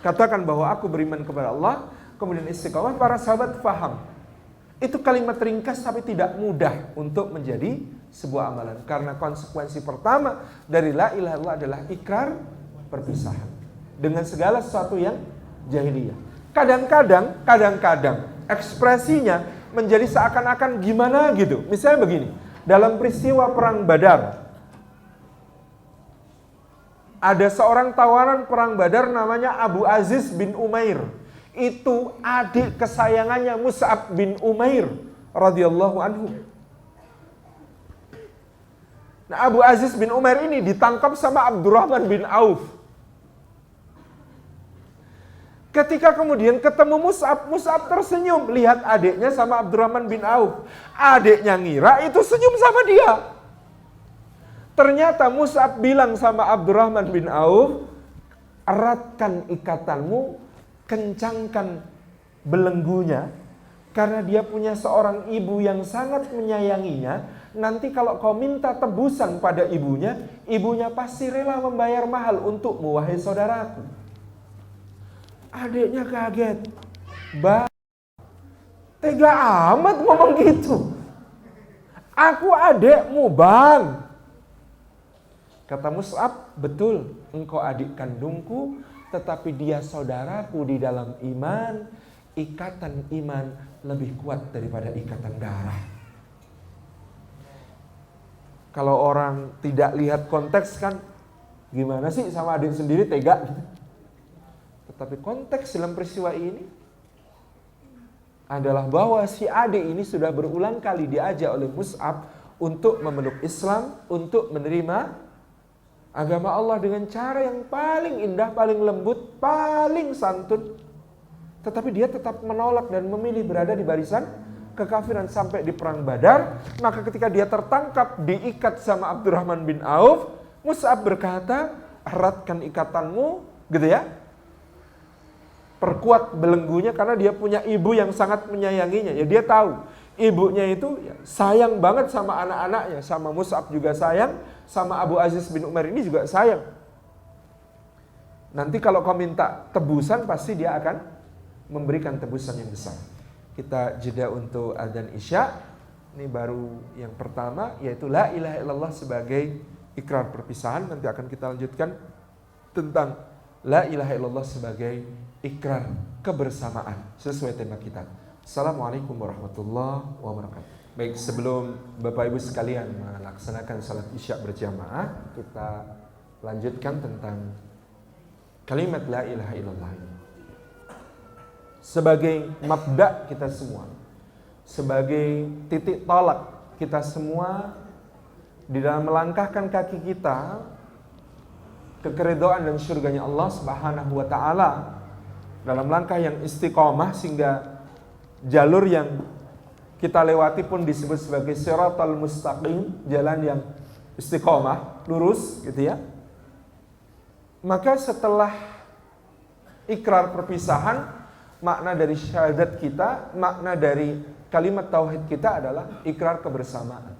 katakan bahwa aku beriman kepada Allah, kemudian istiqamah, para sahabat faham. Itu kalimat ringkas tapi tidak mudah untuk menjadi sebuah amalan, karena konsekuensi pertama dari la ilaha illallah adalah ikrar perpisahan dengan segala sesuatu yang jahiliyah. Kadang-kadang ekspresinya menjadi seakan-akan gimana gitu. Misalnya begini, dalam peristiwa perang Badar, ada seorang tawanan perang Badar namanya Abu Aziz bin Umair. Itu adik kesayangannya Mus'ab bin Umair radhiyallahu anhu. Nah, Abu Aziz bin Umair ini ditangkap sama Abdurrahman bin Auf. Ketika kemudian ketemu Mus'ab, Mus'ab tersenyum lihat adiknya sama Abdurrahman bin Auf. Adiknya ngira itu senyum sama dia. Ternyata Mus'ab bilang sama Abdurrahman bin Auf, eratkan ikatanmu, kencangkan belenggunya, karena dia punya seorang ibu yang sangat menyayanginya. Nanti kalau kau minta tebusan pada ibunya, ibunya pasti rela membayar mahal untukmu, wahai saudaraku. Adiknya kaget. Tega amat ngomong gitu. Aku adikmu, Bang. Kata Mus'ab, betul, engkau adik kandungku, tetapi dia saudaraku di dalam iman. Ikatan iman lebih kuat daripada ikatan darah. Kalau orang tidak lihat konteks kan, gimana sih sama adik sendiri tega gitu. Tetapi konteks dalam peristiwa ini adalah bahwa si adik ini sudah berulang kali diajak oleh Mus'ab untuk memeluk Islam, untuk menerima agama Allah dengan cara yang paling indah, paling lembut, paling santun. Tetapi dia tetap menolak dan memilih berada di barisan kekafiran sampai di perang Badar. Maka ketika dia tertangkap, diikat sama Abdurrahman bin Auf, Mus'ab berkata, eratkan ikatanmu, gitu ya. Perkuat belenggunya, karena dia punya ibu yang sangat menyayanginya. Ya dia tahu, ibunya itu ya, sayang banget sama anak-anaknya. Sama Mus'ab juga sayang, sama Abu Aziz bin Umar ini juga sayang. Nanti kalau kau minta tebusan, pasti dia akan memberikan tebusan yang besar. Kita jeda untuk adzan Isya. Ini baru yang pertama, yaitu la ilaha illallah sebagai ikrar perpisahan. Nanti akan kita lanjutkan tentang la ilaha illallah sebagai ikrar kebersamaan sesuai tema kita. Assalamualaikum warahmatullahi wabarakatuh. Baik, sebelum Bapak Ibu sekalian melaksanakan salat Isya berjamaah, kita lanjutkan tentang kalimat la ilaha illallah ini sebagai mabda kita semua, sebagai titik tolak kita semua di dalam melangkahkan kaki kita ke keridhaan dan surganya Allah Subhanahu wa taala, dalam langkah yang istiqomah, sehingga jalur yang kita lewati pun disebut sebagai siratal mustaqim, jalan yang istiqomah, lurus gitu ya. Maka setelah ikrar perpisahan, makna dari syahadat kita, makna dari kalimat tauhid kita adalah ikrar kebersamaan.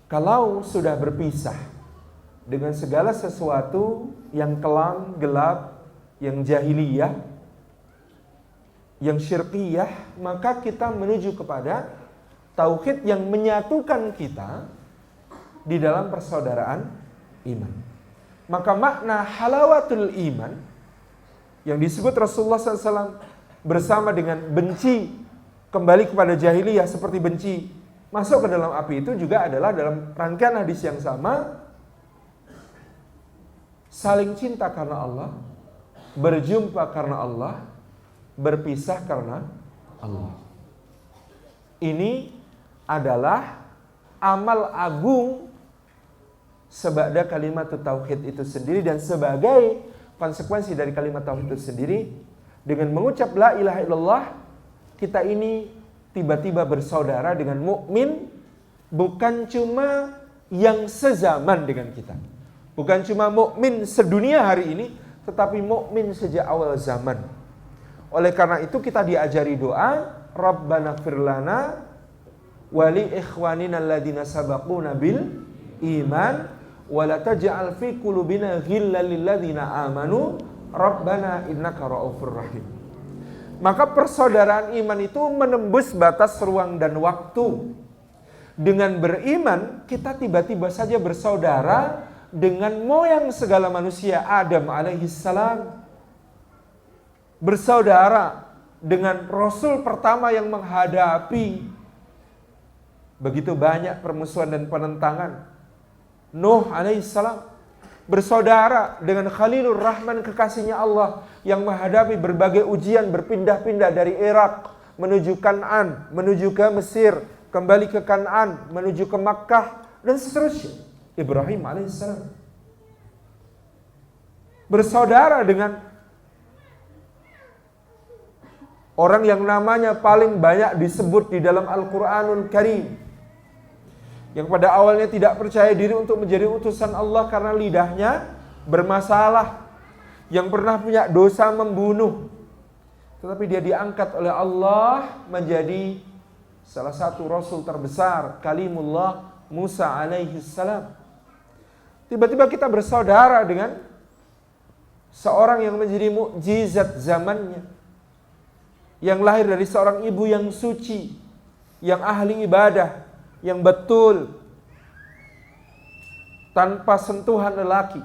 Kalau sudah berpisah dengan segala sesuatu yang kelam, gelap, yang jahiliyah, yang syirkiyah, maka kita menuju kepada tauhid yang menyatukan kita di dalam persaudaraan iman. Maka makna halawatul iman yang disebut Rasulullah SAW bersama dengan benci kembali kepada jahiliyah, seperti benci masuk ke dalam api itu juga adalah dalam rangkaian hadis yang sama, saling cinta karena Allah, berjumpa karena Allah, berpisah karena Allah. Ini adalah amal agung sebada kalimat tauhid itu sendiri, dan sebagai konsekuensi dari kalimat tauhid itu sendiri, dengan mengucap la ilaha illallah, kita ini tiba-tiba bersaudara dengan mukmin, bukan cuma yang sezaman dengan kita, bukan cuma mukmin sedunia hari ini, tetapi mukmin sejak awal zaman. Oleh karena itu kita diajari doa, Rabbana ighfir lana wa li ikhwanina alladziina sabaquna bil iman wa la taj'al fi qulubina ghillan lil ladziina amanu Rabbana innaka ra'ufur rahim. Maka persaudaraan iman itu menembus batas ruang dan waktu. Dengan beriman, kita tiba-tiba saja bersaudara dengan moyang segala manusia, Adam alaihissalam. Bersaudara dengan Rasul pertama yang menghadapi begitu banyak permusuhan dan penentangan, Nuh alaihissalam. Bersaudara dengan Khalilur Rahman, kekasihnya Allah, yang menghadapi berbagai ujian, berpindah-pindah dari Irak menuju Kan'an, menuju ke Mesir, kembali ke Kan'an, menuju ke Makkah, dan seterusnya. Ibrahim alaihissalam. Bersaudara dengan orang yang namanya paling banyak disebut di dalam Al-Quranul Karim, yang pada awalnya tidak percaya diri untuk menjadi utusan Allah karena lidahnya bermasalah, yang pernah punya dosa membunuh, tetapi dia diangkat oleh Allah menjadi salah satu Rasul terbesar, Kalimullah Musa alaihissalam. Tiba-tiba kita bersaudara dengan seorang yang menjadi mukjizat zamannya, yang lahir dari seorang ibu yang suci, yang ahli ibadah, yang betul, tanpa sentuhan lelaki,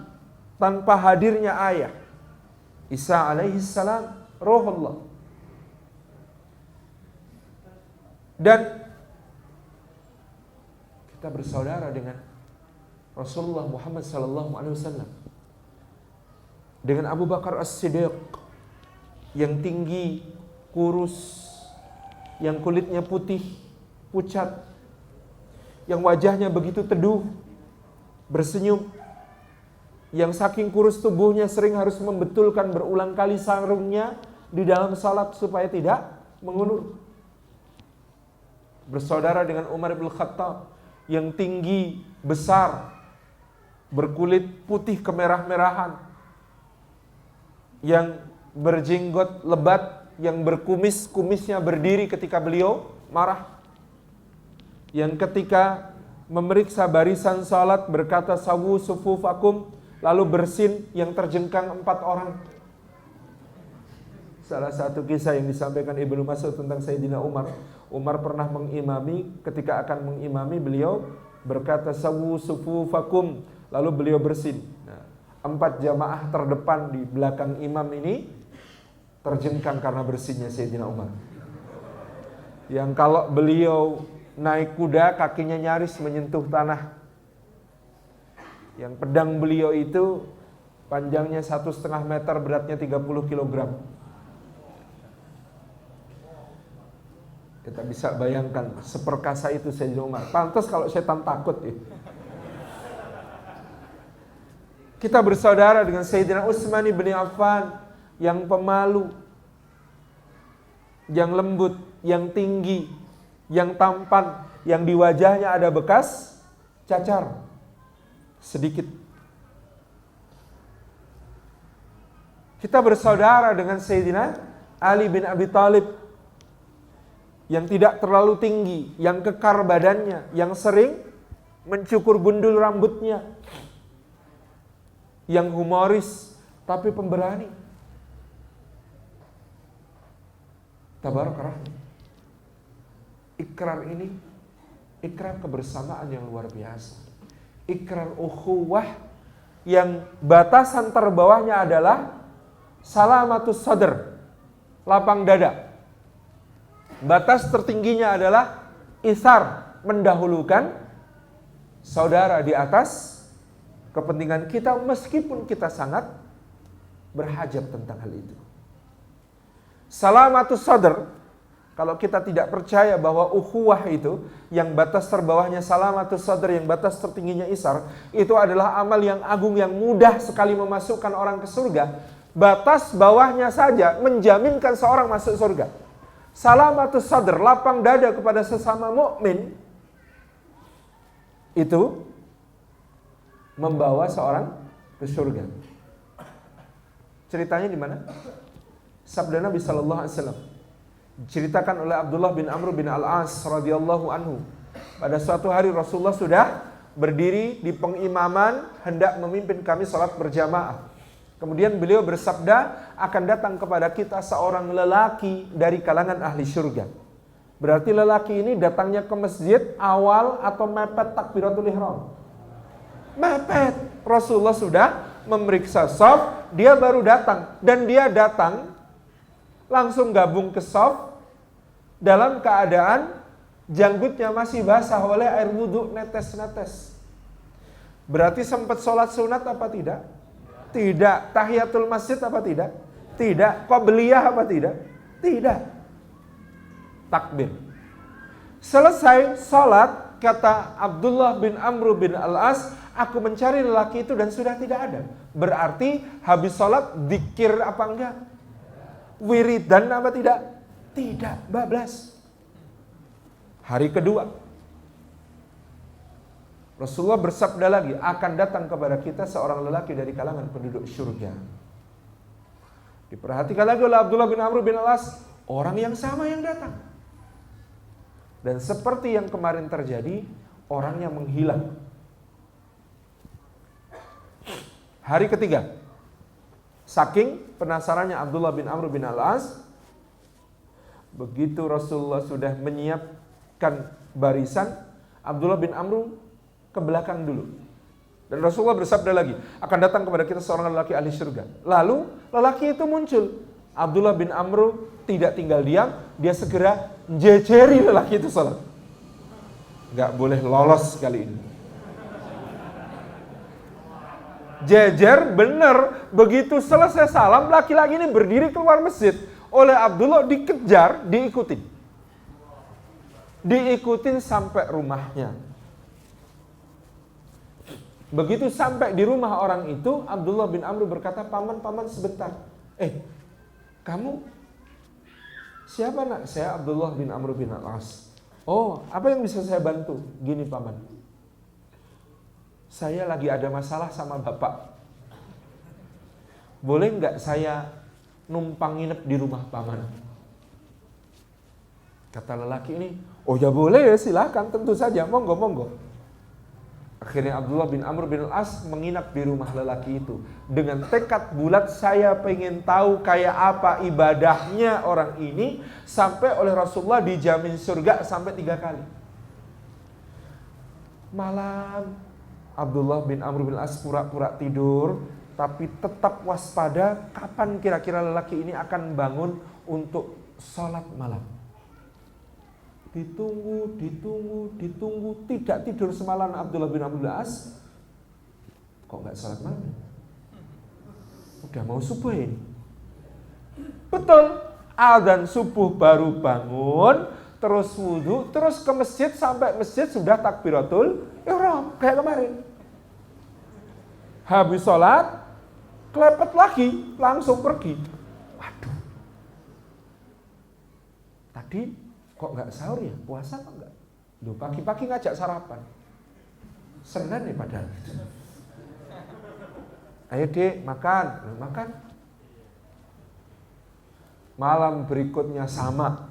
tanpa hadirnya ayah, Isa alaihissalam, Ruhullah. Dan kita bersaudara dengan Rasulullah Muhammad sallallahu alaihi wasallam, dengan Abu Bakar As-Siddiq, yang tinggi, kurus, yang kulitnya putih, pucat, yang wajahnya begitu teduh, bersenyum, yang saking kurus tubuhnya sering harus membetulkan berulang kali sarungnya di dalam salat supaya tidak mengulur. Bersaudara dengan Umar bin Khattab, yang tinggi, besar, berkulit putih kemerah-merahan, yang berjenggot lebat, yang berkumis, kumisnya berdiri ketika beliau marah, yang ketika memeriksa barisan salat berkata sawu sufufakum, lalu bersin yang terjengkang 4 orang. Salah satu kisah yang disampaikan Ibnu Mas'ud tentang Sayyidina Umar, Umar pernah mengimami, ketika akan mengimami beliau berkata sawu sufufakum, lalu beliau bersin. Nah, 4 jamaah terdepan di belakang imam ini terjengkang karena bersinnya Sayyidina Umar, yang kalau beliau naik kuda kakinya nyaris menyentuh tanah, yang pedang beliau itu panjangnya 1,5 meter, beratnya 30 kilogram. Kita bisa bayangkan seperkasa itu Sayyidina Umar. Pantas kalau setan takut ya. Kita bersaudara dengan Sayyidina Utsman bin Affan, yang pemalu, yang lembut, yang tinggi, yang tampan, yang di wajahnya ada bekas cacar sedikit. Kita bersaudara dengan Sayyidina Ali bin Abi Thalib, yang tidak terlalu tinggi, yang kekar badannya, yang sering mencukur gundul rambutnya, yang humoris tapi pemberani. Tabarak rahman. Ikrar ini ikrar kebersamaan yang luar biasa. Ikrar ukhuwah yang batasan terbawahnya adalah salamatus sadr, lapang dada. Batas tertingginya adalah isar, mendahulukan saudara di atas kepentingan kita, meskipun kita sangat berhajat tentang hal itu. Salamatus sadr, kalau kita tidak percaya bahwa ukhuwah itu, yang batas terbawahnya salamatus sadr, yang batas tertingginya isar, itu adalah amal yang agung, yang mudah sekali memasukkan orang ke surga. Batas bawahnya saja menjaminkan seorang masuk surga. Salamatus sadr, lapang dada kepada sesama mukmin, itu membawa seorang ke surga. Ceritanya di mana? Sabda Nabi sallallahu alaihi wasallam diceritakan oleh Abdullah bin Amr bin Al-As radhiyallahu anhu. Pada suatu hari Rasulullah sudah berdiri di pengimaman hendak memimpin kami salat berjamaah. Kemudian beliau bersabda, akan datang kepada kita seorang lelaki dari kalangan ahli surga. Berarti lelaki ini datangnya ke masjid awal atau mepet takbiratul ihram? Mepet. Rasulullah sudah memeriksa shaf, dia baru datang. Dan dia datang langsung gabung ke shaf dalam keadaan janggutnya masih basah oleh air wudhu netes-netes. Berarti sempat sholat sunat apa tidak? Tidak. Tahiyatul masjid apa tidak? Tidak. Qobliyah apa tidak? Tidak. Takbir. Selesai sholat, kata Abdullah bin Amr bin Al-As, aku mencari lelaki itu dan sudah tidak ada. Berarti habis sholat dzikir apa enggak? Wiridan apa tidak? Tidak, bablas. Hari kedua, Rasulullah bersabda lagi, akan datang kepada kita seorang lelaki dari kalangan penduduk surga. Diperhatikan lagi oleh Abdullah bin Amr bin Al-As, orang yang sama yang datang. Dan seperti yang kemarin terjadi, orangnya menghilang. Hari ketiga, saking penasarannya Abdullah bin Amr bin Al-As, begitu Rasulullah sudah menyiapkan barisan, Abdullah bin Amr ke belakang dulu. Dan Rasulullah bersabda lagi, akan datang kepada kita seorang lelaki ahli surga. Lalu lelaki itu muncul. Abdullah bin Amr tidak tinggal diam, dia segera jejeri lelaki itu salat. Gak boleh lolos kali ini. Jejer bener, begitu selesai salam, laki-laki ini berdiri keluar masjid. Oleh Abdullah dikejar, diikutin. Diikutin sampai rumahnya. Begitu sampai di rumah orang itu, Abdullah bin Amr berkata, paman sebentar. Kamu siapa nak? Saya Abdullah bin Amr bin Al-As. Oh, apa yang bisa saya bantu? Gini paman, saya lagi ada masalah sama bapak. Boleh nggak saya numpang nginep di rumah paman? Kata lelaki ini, oh ya boleh ya, silakan, tentu saja, monggo. Akhirnya Abdullah bin Amr bin Al-As menginap di rumah lelaki itu dengan tekad bulat, saya pengen tahu kayak apa ibadahnya orang ini sampai oleh Rasulullah dijamin surga sampai 3 kali. Malam Abdullah bin Amr bin Al-As pura-pura tidur, tapi tetap waspada kapan kira-kira lelaki ini akan bangun untuk sholat malam. Ditunggu, tidak tidur semalam Abdullah bin Amr bin Al-As. Kok gak sholat malam? Udah mau subuh ini. Betul, adzan subuh baru bangun, terus wudhu, terus ke masjid, sampai masjid sudah takbiratul ihram kayak kemarin. Habis sholat, klepet lagi, langsung pergi. Waduh, tadi kok nggak sahur ya? Puasa apa enggak? Loh, pagi-pagi ngajak sarapan. Senin nih padahal. Ayo dek, makan. Makan. Malam berikutnya sama.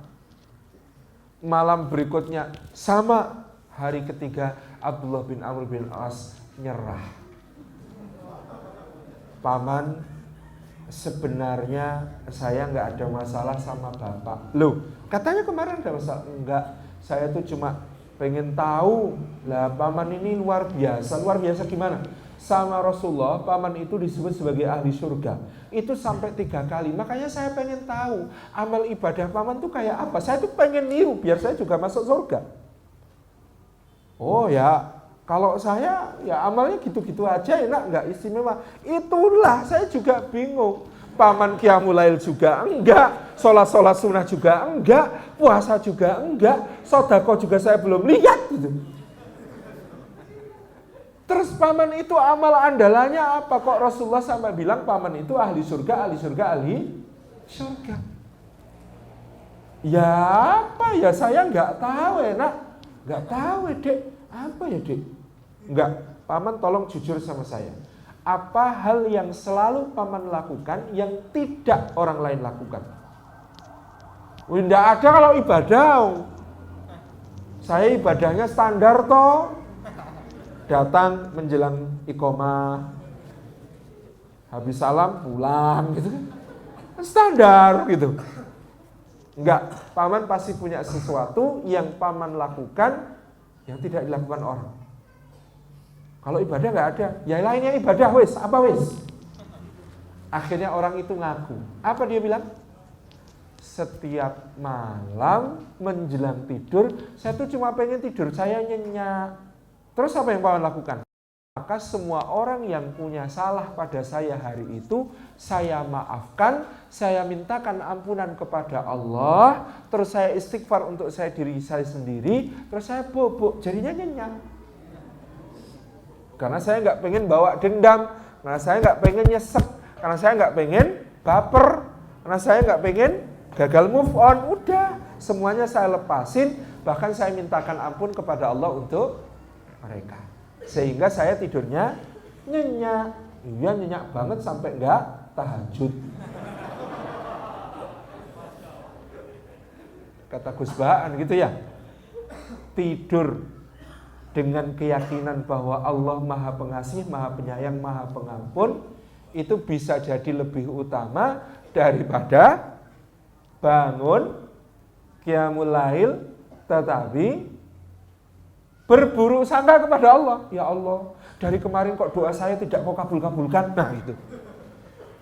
Malam berikutnya sama. Hari ketiga Abdullah bin Amr bin Al-As nyerah. Paman, sebenarnya saya nggak ada masalah sama bapak. Loh, katanya kemarin ada masalah. Enggak, saya tuh cuma pengen tahu. Lah paman ini luar biasa. Luar biasa gimana? Sama Rasulullah, paman itu disebut sebagai ahli surga. Itu sampai 3 kali. Makanya saya pengen tahu amal ibadah paman tuh kayak apa. Saya tuh pengen niru biar saya juga masuk surga. Oh ya, kalau saya ya amalnya gitu-gitu aja, enak, nggak istimewa. Itulah saya juga bingung. Paman qiyamul lail juga enggak, sholat sunnah juga enggak, puasa juga enggak, sedekah juga saya belum lihat gitu. Terus paman itu amal andalannya apa? Kok Rasulullah sampai bilang paman itu ahli surga, ahli surga, ahli surga. Ya apa ya, saya nggak tahu nak. Nggak tahu dek. Apa ya dek? Nggak, paman tolong jujur sama saya. Apa hal yang selalu paman lakukan yang tidak orang lain lakukan? Nggak ada kalau ibadah. Saya ibadahnya standar toh. Datang menjelang iqomah, habis salam pulang gitu kan, standar gitu. Enggak, paman pasti punya sesuatu yang paman lakukan yang tidak dilakukan orang. Kalau ibadah nggak ada, ya lainnya ibadah wis, apa wis. Akhirnya orang itu ngaku. Apa dia bilang? Setiap malam menjelang tidur, saya tuh cuma pengen tidur, saya nyenyak. Terus apa yang paman lakukan? Maka semua orang yang punya salah pada saya hari itu, saya maafkan, saya mintakan ampunan kepada Allah, terus saya istighfar untuk diri saya sendiri, terus saya bobok, jadinya nyenyak. Karena saya nggak pengen bawa dendam, karena saya nggak pengen nyesek, karena saya nggak pengen baper, karena saya nggak pengen gagal move on. Udah, semuanya saya lepasin, bahkan saya mintakan ampun kepada Allah untuk mereka. Sehingga saya tidurnya nyenyak. Iya nyenyak banget sampai enggak tahajud. Kata Gus Bahaan gitu ya. Tidur dengan keyakinan bahwa Allah Maha Pengasih, Maha Penyayang, Maha Pengampun, itu bisa jadi lebih utama daripada bangun qiyamul lail tetapi berburuk sangka kepada Allah. Ya Allah, dari kemarin kok doa saya tidak kau kabul-kabulkan. Nah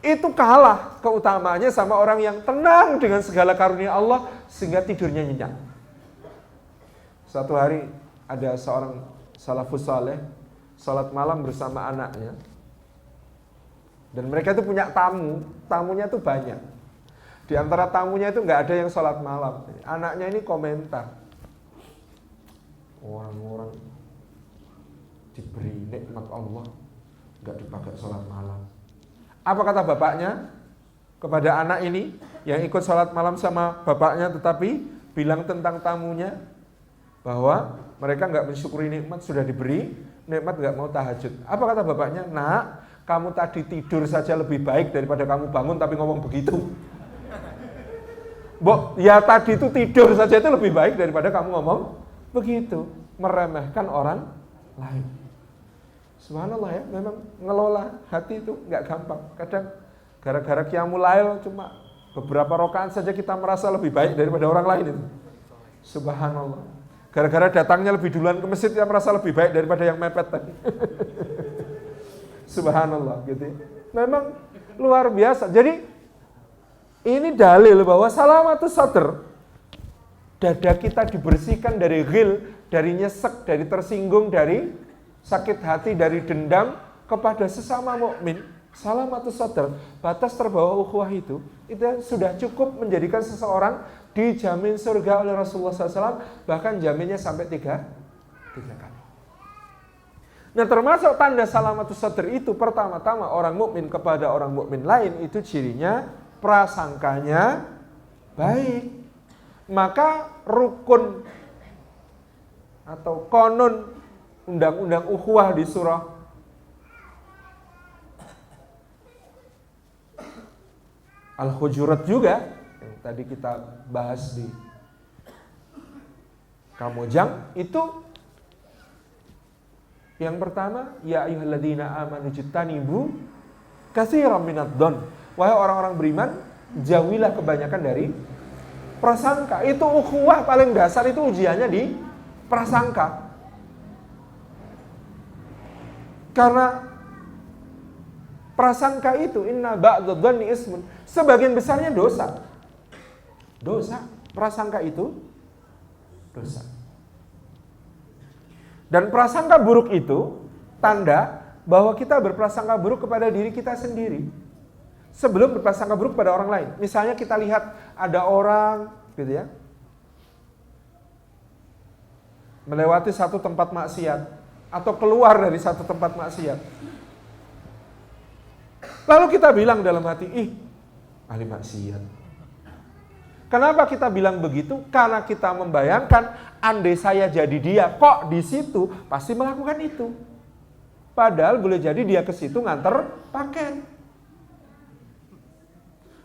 itu kalah keutamaannya sama orang yang tenang dengan segala karunia Allah sehingga tidurnya nyenyak. Suatu hari ada seorang salafus saleh salat malam bersama anaknya. Dan mereka itu punya tamunya itu banyak. Di antara tamunya itu nggak ada yang salat malam. Anaknya ini komentar, orang-orang diberi nikmat Allah nggak dipakai sholat malam. Apa kata bapaknya kepada anak ini yang ikut sholat malam sama bapaknya tetapi bilang tentang tamunya bahwa mereka nggak mensyukuri nikmat sudah diberi nikmat, nggak mau tahajud. Apa kata bapaknya? Nak, kamu tadi tidur saja lebih baik daripada kamu bangun tapi ngomong begitu. Mbok, ya tadi itu tidur saja itu lebih baik daripada kamu ngomong begitu, meremehkan orang lain. Subhanallah ya, memang ngelola hati itu nggak gampang. Kadang gara-gara qiyamul lail cuma beberapa rakaat saja kita merasa lebih baik daripada orang lain itu. Subhanallah. Gara-gara datangnya lebih duluan ke masjid kita merasa lebih baik daripada yang mepet tadi. Subhanallah gitu ya. Memang luar biasa. Jadi ini dalil bahwa salamatus sadr, dada kita dibersihkan dari ghil, dari nyesek, dari tersinggung, dari sakit hati, dari dendam kepada sesama mukmin. Salamatus sadr, batas terbawah ukhuwah itu sudah cukup menjadikan seseorang dijamin surga oleh Rasulullah SAW, bahkan jaminnya sampai tiga kali. Nah, termasuk tanda salamatus sadr itu pertama-tama orang mukmin kepada orang mukmin lain itu cirinya prasangkanya baik. Maka rukun atau konon undang-undang ukhuwah di surah Al-Hujurat juga yang tadi kita bahas di Kamojang itu yang pertama, ya ayyuhalladzina amanu jtanibu katsiran minadh-dhon. Wahai orang-orang beriman, jauhilah kebanyakan dari prasangka. Itu ukhuwah paling dasar, itu ujiannya di prasangka. Karena prasangka itu inna ba'dadh-dhanni ismun, sebagian besarnya dosa. Prasangka itu dosa. Dan prasangka buruk itu tanda bahwa kita berprasangka buruk kepada diri kita sendiri sebelum berprasangka buruk pada orang lain. Misalnya kita lihat ada orang gitu ya, melewati satu tempat maksiat atau keluar dari satu tempat maksiat. Lalu kita bilang dalam hati, ih, ahli maksiat. Kenapa kita bilang begitu? Karena kita membayangkan, andai saya jadi dia, kok di situ pasti melakukan itu. Padahal boleh jadi dia ke situ nganter paket.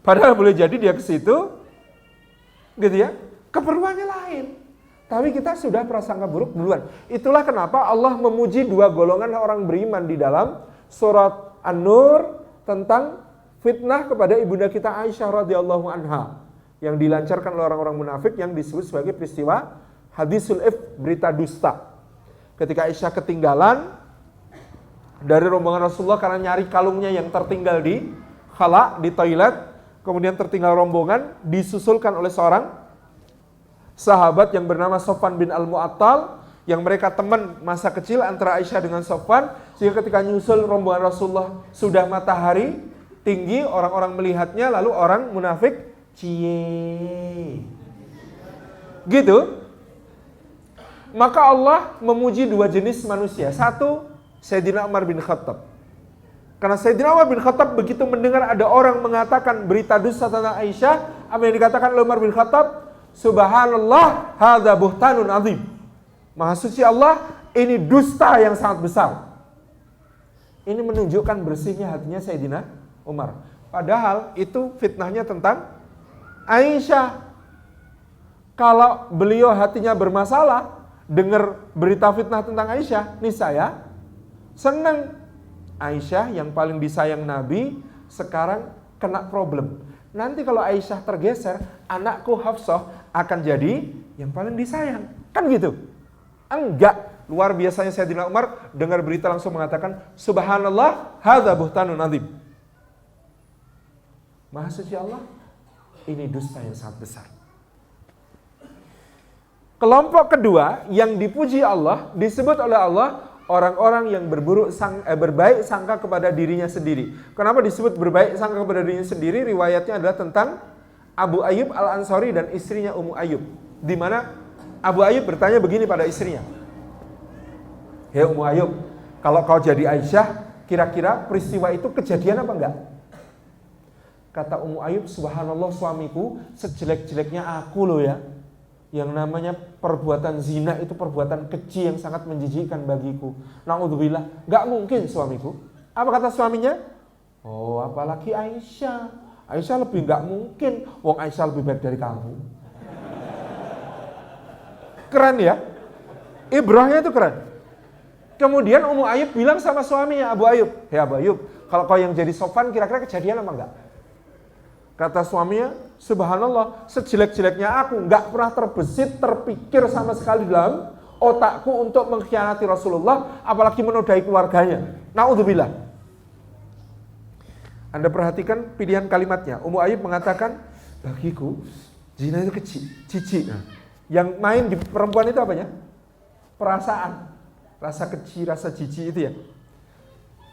Padahal boleh jadi dia ke situ, gitu ya, keperluannya lain. Tapi kita sudah prasangka buruk duluan. Itulah kenapa Allah memuji dua golongan orang beriman di dalam surat An-Nur tentang fitnah kepada ibunda kita Aisyah radhiyallahu anha yang dilancarkan oleh orang-orang munafik yang disebut sebagai peristiwa hadisul ifk, berita dusta. Ketika Aisyah ketinggalan dari rombongan Rasulullah karena nyari kalungnya yang tertinggal di khala, di toilet, kemudian tertinggal rombongan, disusulkan oleh seorang sahabat yang bernama Sofwan bin Al-Mu'attal, yang mereka teman masa kecil antara Aisyah dengan Sofwan, sehingga ketika nyusul rombongan Rasulullah sudah matahari tinggi, orang-orang melihatnya, lalu orang munafik cie. Gitu. Maka Allah memuji dua jenis manusia. Satu, Sayyidina Umar bin Khattab. Karena Sayyidina Umar bin Khattab begitu mendengar ada orang mengatakan berita dusta tentang Aisyah, apa yang dikatakan oleh Umar bin Khattab? Subhanallah, hadza buhtanun azim. Maha suci Allah, ini dusta yang sangat besar. Ini menunjukkan bersihnya hatinya Sayyidina Umar. Padahal itu fitnahnya tentang Aisyah. Kalau beliau hatinya bermasalah dengar berita fitnah tentang Aisyah, niscaya senang. Aisyah yang paling disayang Nabi sekarang kena problem. Nanti kalau Aisyah tergeser, anakku Hafsah akan jadi yang paling disayang. Kan gitu? Enggak. Luar biasanya Sayyidina Umar dengar berita langsung mengatakan, Subhanallah, hadza buhtanun azim. Maha suci Allah, ini dusta yang sangat besar. Kelompok kedua yang dipuji Allah, disebut oleh Allah orang-orang yang berbaik sangka kepada dirinya sendiri. Kenapa disebut berbaik sangka kepada dirinya sendiri? Riwayatnya adalah tentang Abu Ayyub Al-Ansari dan istrinya Ummu Ayyub. Di mana Abu Ayyub bertanya begini pada istrinya. Hei Ummu Ayyub, kalau kau jadi Aisyah, kira-kira peristiwa itu kejadian apa enggak? Kata Ummu Ayyub, subhanallah suamiku, sejelek-jeleknya aku loh ya. Yang namanya perbuatan zina itu perbuatan keji yang sangat menjijikkan bagiku. Na'udzubillah, gak mungkin suamiku. Apa kata suaminya? Oh, apalagi Aisyah. Aisyah lebih gak mungkin. Wong Aisyah lebih baik dari kamu. Keren ya? Ibrahnya itu keren. Kemudian Ummu Ayyub bilang sama suaminya, Abu Ayyub, hei Abu Ayyub, kalau kau yang jadi Sofwan kira-kira kejadian apa enggak? Kata suaminya, subhanallah, sejelek-jeleknya aku nggak pernah terbesit, terpikir sama sekali dalam otakku untuk mengkhianati Rasulullah, apalagi menodai keluarganya. Na'udzubillah. Anda perhatikan pilihan kalimatnya. Ummu Ayyub mengatakan, bagiku zina itu kecil, jijik. Yang main di perempuan itu apanya? Perasaan, rasa kecil, rasa jijik itu ya.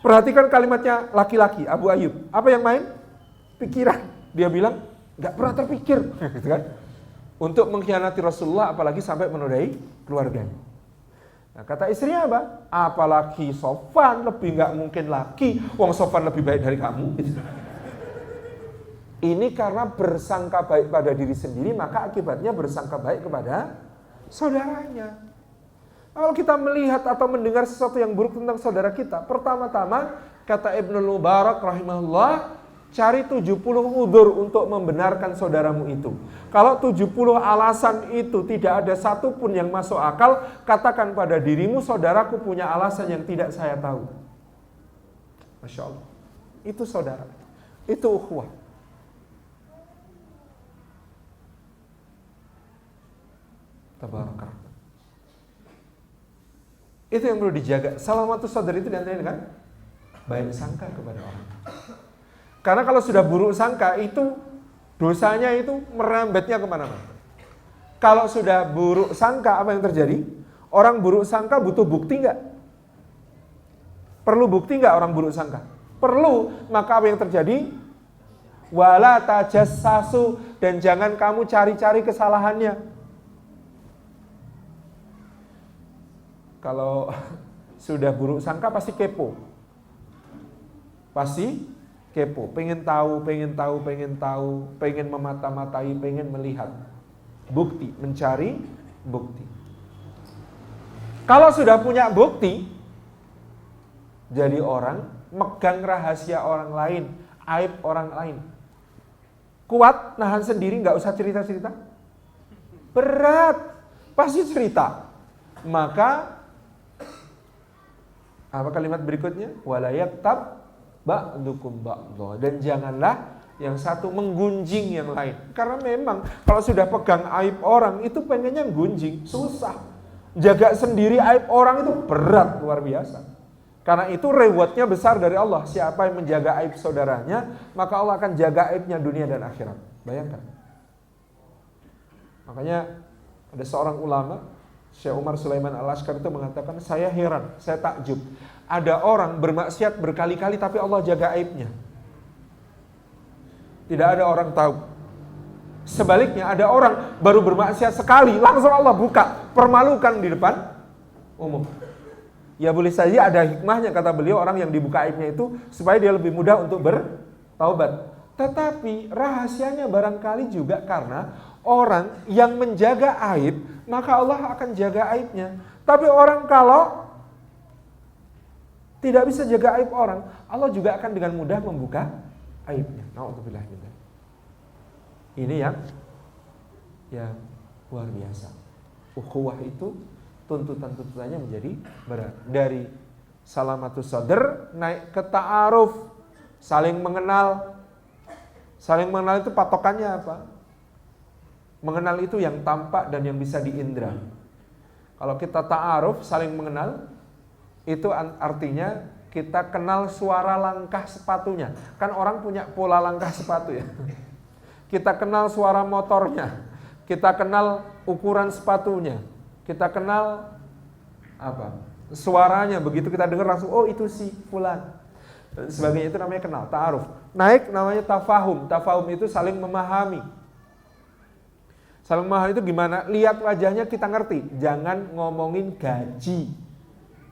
Perhatikan kalimatnya laki-laki, Abu Ayyub. Apa yang main? Pikiran. Dia bilang, gak pernah terpikir, gitu kan? Untuk mengkhianati Rasulullah, apalagi sampai menodai keluarganya. Nah, kata istrinya apa? Apalagi Sofwan, lebih gak mungkin lagi. Wong Sofwan lebih baik dari kamu. Gitu. Ini karena bersangka baik pada diri sendiri, maka akibatnya bersangka baik kepada saudaranya. Kalau kita melihat atau mendengar sesuatu yang buruk tentang saudara kita, pertama-tama, kata Ibnul Mubarak rahimahullah, cari 70 udzur untuk membenarkan saudaramu itu. Kalau 70 alasan itu tidak ada satupun yang masuk akal, katakan pada dirimu, saudaraku punya alasan yang tidak saya tahu. Masya Allah. Itu saudara. Itu ukhuwah. Tabarakah. Itu yang perlu dijaga. Salamatus saudara itu diantara kan baik sangka kepada orang. Karena kalau sudah buruk sangka itu dosanya itu merembetnya kemana-mana. Kalau sudah buruk sangka apa yang terjadi? Orang buruk sangka butuh bukti nggak? Perlu bukti nggak orang buruk sangka? Perlu. Maka apa yang terjadi? Wala tajassasu, dan jangan kamu cari-cari kesalahannya. Kalau sudah buruk sangka pasti kepo. Pasti kepo, pengen tahu, pengen memata-matai, pengen melihat bukti, mencari bukti. Kalau sudah punya bukti, jadi orang megang rahasia orang lain, aib orang lain. Kuat nahan sendiri, nggak usah cerita-cerita. Berat, pasti cerita. Maka apa kalimat berikutnya? Wala yaktab ba'dukum ba'dha, dan janganlah yang satu menggunjing yang lain. Karena memang kalau sudah pegang aib orang itu pengennya gunjing, susah. Jaga sendiri aib orang itu berat, luar biasa. Karena itu rewardnya besar dari Allah. Siapa yang menjaga aib saudaranya, maka Allah akan jaga aibnya dunia dan akhirat. Bayangkan. Makanya ada seorang ulama, Syekh Umar Sulaiman Al-Ashqar itu mengatakan, saya heran, saya takjub. Ada orang bermaksiat berkali-kali tapi Allah jaga aibnya. Tidak ada orang tahu. Sebaliknya ada orang baru bermaksiat sekali, langsung Allah buka, permalukan di depan umum. Ya boleh saja ada hikmahnya, kata beliau, orang yang dibuka aibnya itu supaya dia lebih mudah untuk bertaubat. Tetapi rahasianya barangkali juga karena orang yang menjaga aib, maka Allah akan jaga aibnya. Tapi orang kalau tidak bisa jaga aib orang, Allah juga akan dengan mudah membuka aibnya. Na'udzubillah min dzalik. Ini yang luar biasa. Ukhuwah itu tuntutan-tuntutannya menjadi berat. Dari salamatus sadr naik ke ta'aruf, saling mengenal. Saling mengenal itu patokannya apa? Mengenal itu yang tampak dan yang bisa diindra. Kalau kita ta'aruf, saling mengenal, itu artinya kita kenal suara langkah sepatunya. Kan orang punya pola langkah sepatu ya. Kita kenal suara motornya, kita kenal ukuran sepatunya, kita kenal suaranya. Begitu kita dengar langsung, oh itu si fulan. Sebagainya, itu namanya kenal, ta'aruf. Naik namanya tafahum. Tafahum itu saling memahami. Saling memahami itu gimana? Lihat wajahnya kita ngerti. Jangan ngomongin gaji.